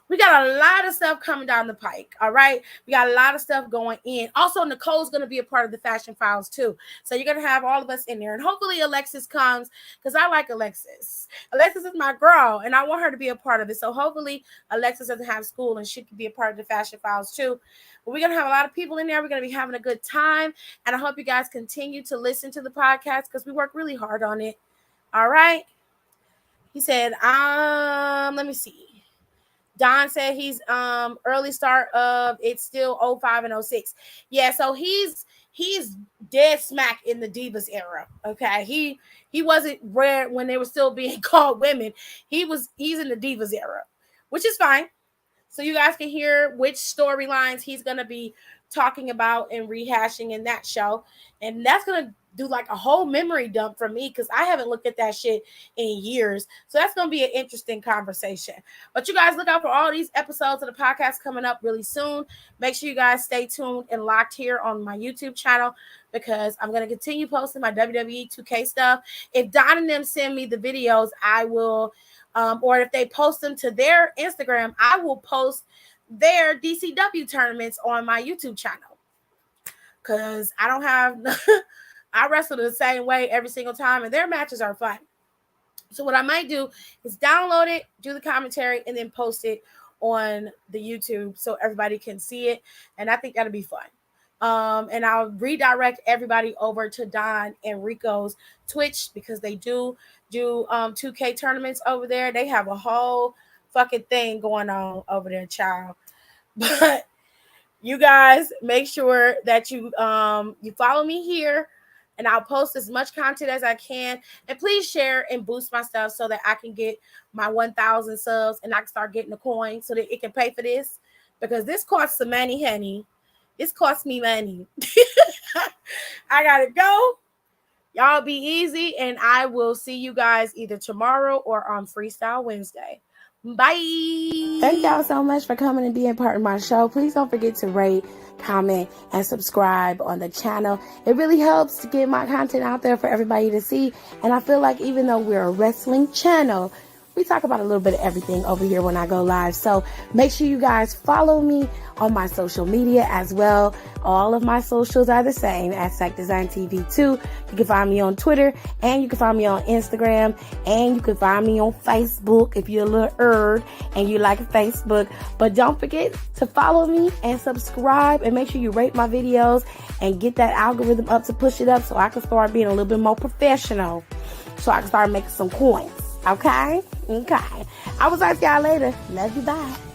we got a lot of stuff coming down the pike. All right. We got a lot of stuff going in. Also, Nicole's going to be a part of the Fashion Files too. So you're going to have all of us in there. And hopefully Alexis comes because I like Alexis. Alexis is my girl and I want her to be a part of it. So hopefully Alexis doesn't have school and she can be a part of the Fashion Files too. But we're going to have a lot of people in there. We're going to be having a good time. And I hope you guys continue to listen to the podcast because we work really hard on it. All right. He said, let me see. Don said he's early start of it's still 05 and 06. Yeah, so he's dead smack in the Divas era. Okay. He wasn't rare when they were still being called women. He's in the Divas era, which is fine. So you guys can hear which storylines he's gonna be talking about and rehashing in that show. And that's gonna do like a whole memory dump for me because I haven't looked at that shit in years. So that's going to be an interesting conversation. But you guys look out for all these episodes of the podcast coming up really soon. Make sure you guys stay tuned and locked here on my YouTube channel because I'm going to continue posting my WWE 2K stuff. If Don and them send me the videos, I will, or if they post them to their Instagram, I will post their DCW tournaments on my YouTube channel because I don't have... I wrestle the same way every single time, and their matches are fun. So what I might do is download it, do the commentary, and then post it on the YouTube so everybody can see it. And I think that'll be fun. And I'll redirect everybody over to Don and Rico's Twitch because they do 2K tournaments over there. They have a whole fucking thing going on over there, child. But you guys make sure that you follow me here. And I'll post as much content as I can. And please share and boost my stuff so that I can get my 1,000 subs and I can start getting the coin so that it can pay for this. Because this costs some money, honey. This costs me money. I gotta go. Y'all be easy. And I will see you guys either tomorrow or on Freestyle Wednesday. Bye. Thank y'all so much for coming and being part of my show. Please don't forget to rate, comment, and subscribe on the channel. It really helps to get my content out there for everybody to see. And I feel like even though we're a wrestling channel, we talk about a little bit of everything over here when I go live. So make sure you guys follow me on my social media as well. All of my socials are the same at Sack Design TV 2. You can find me on Twitter, and you can find me on Instagram, and you can find me on Facebook if you're a little nerd and you like Facebook. But don't forget to follow me and subscribe, and make sure you rate my videos and get that algorithm up to push it up so I can start being a little bit more professional, so I can start making some coins. Okay? I will talk to y'all later. Love you. Bye.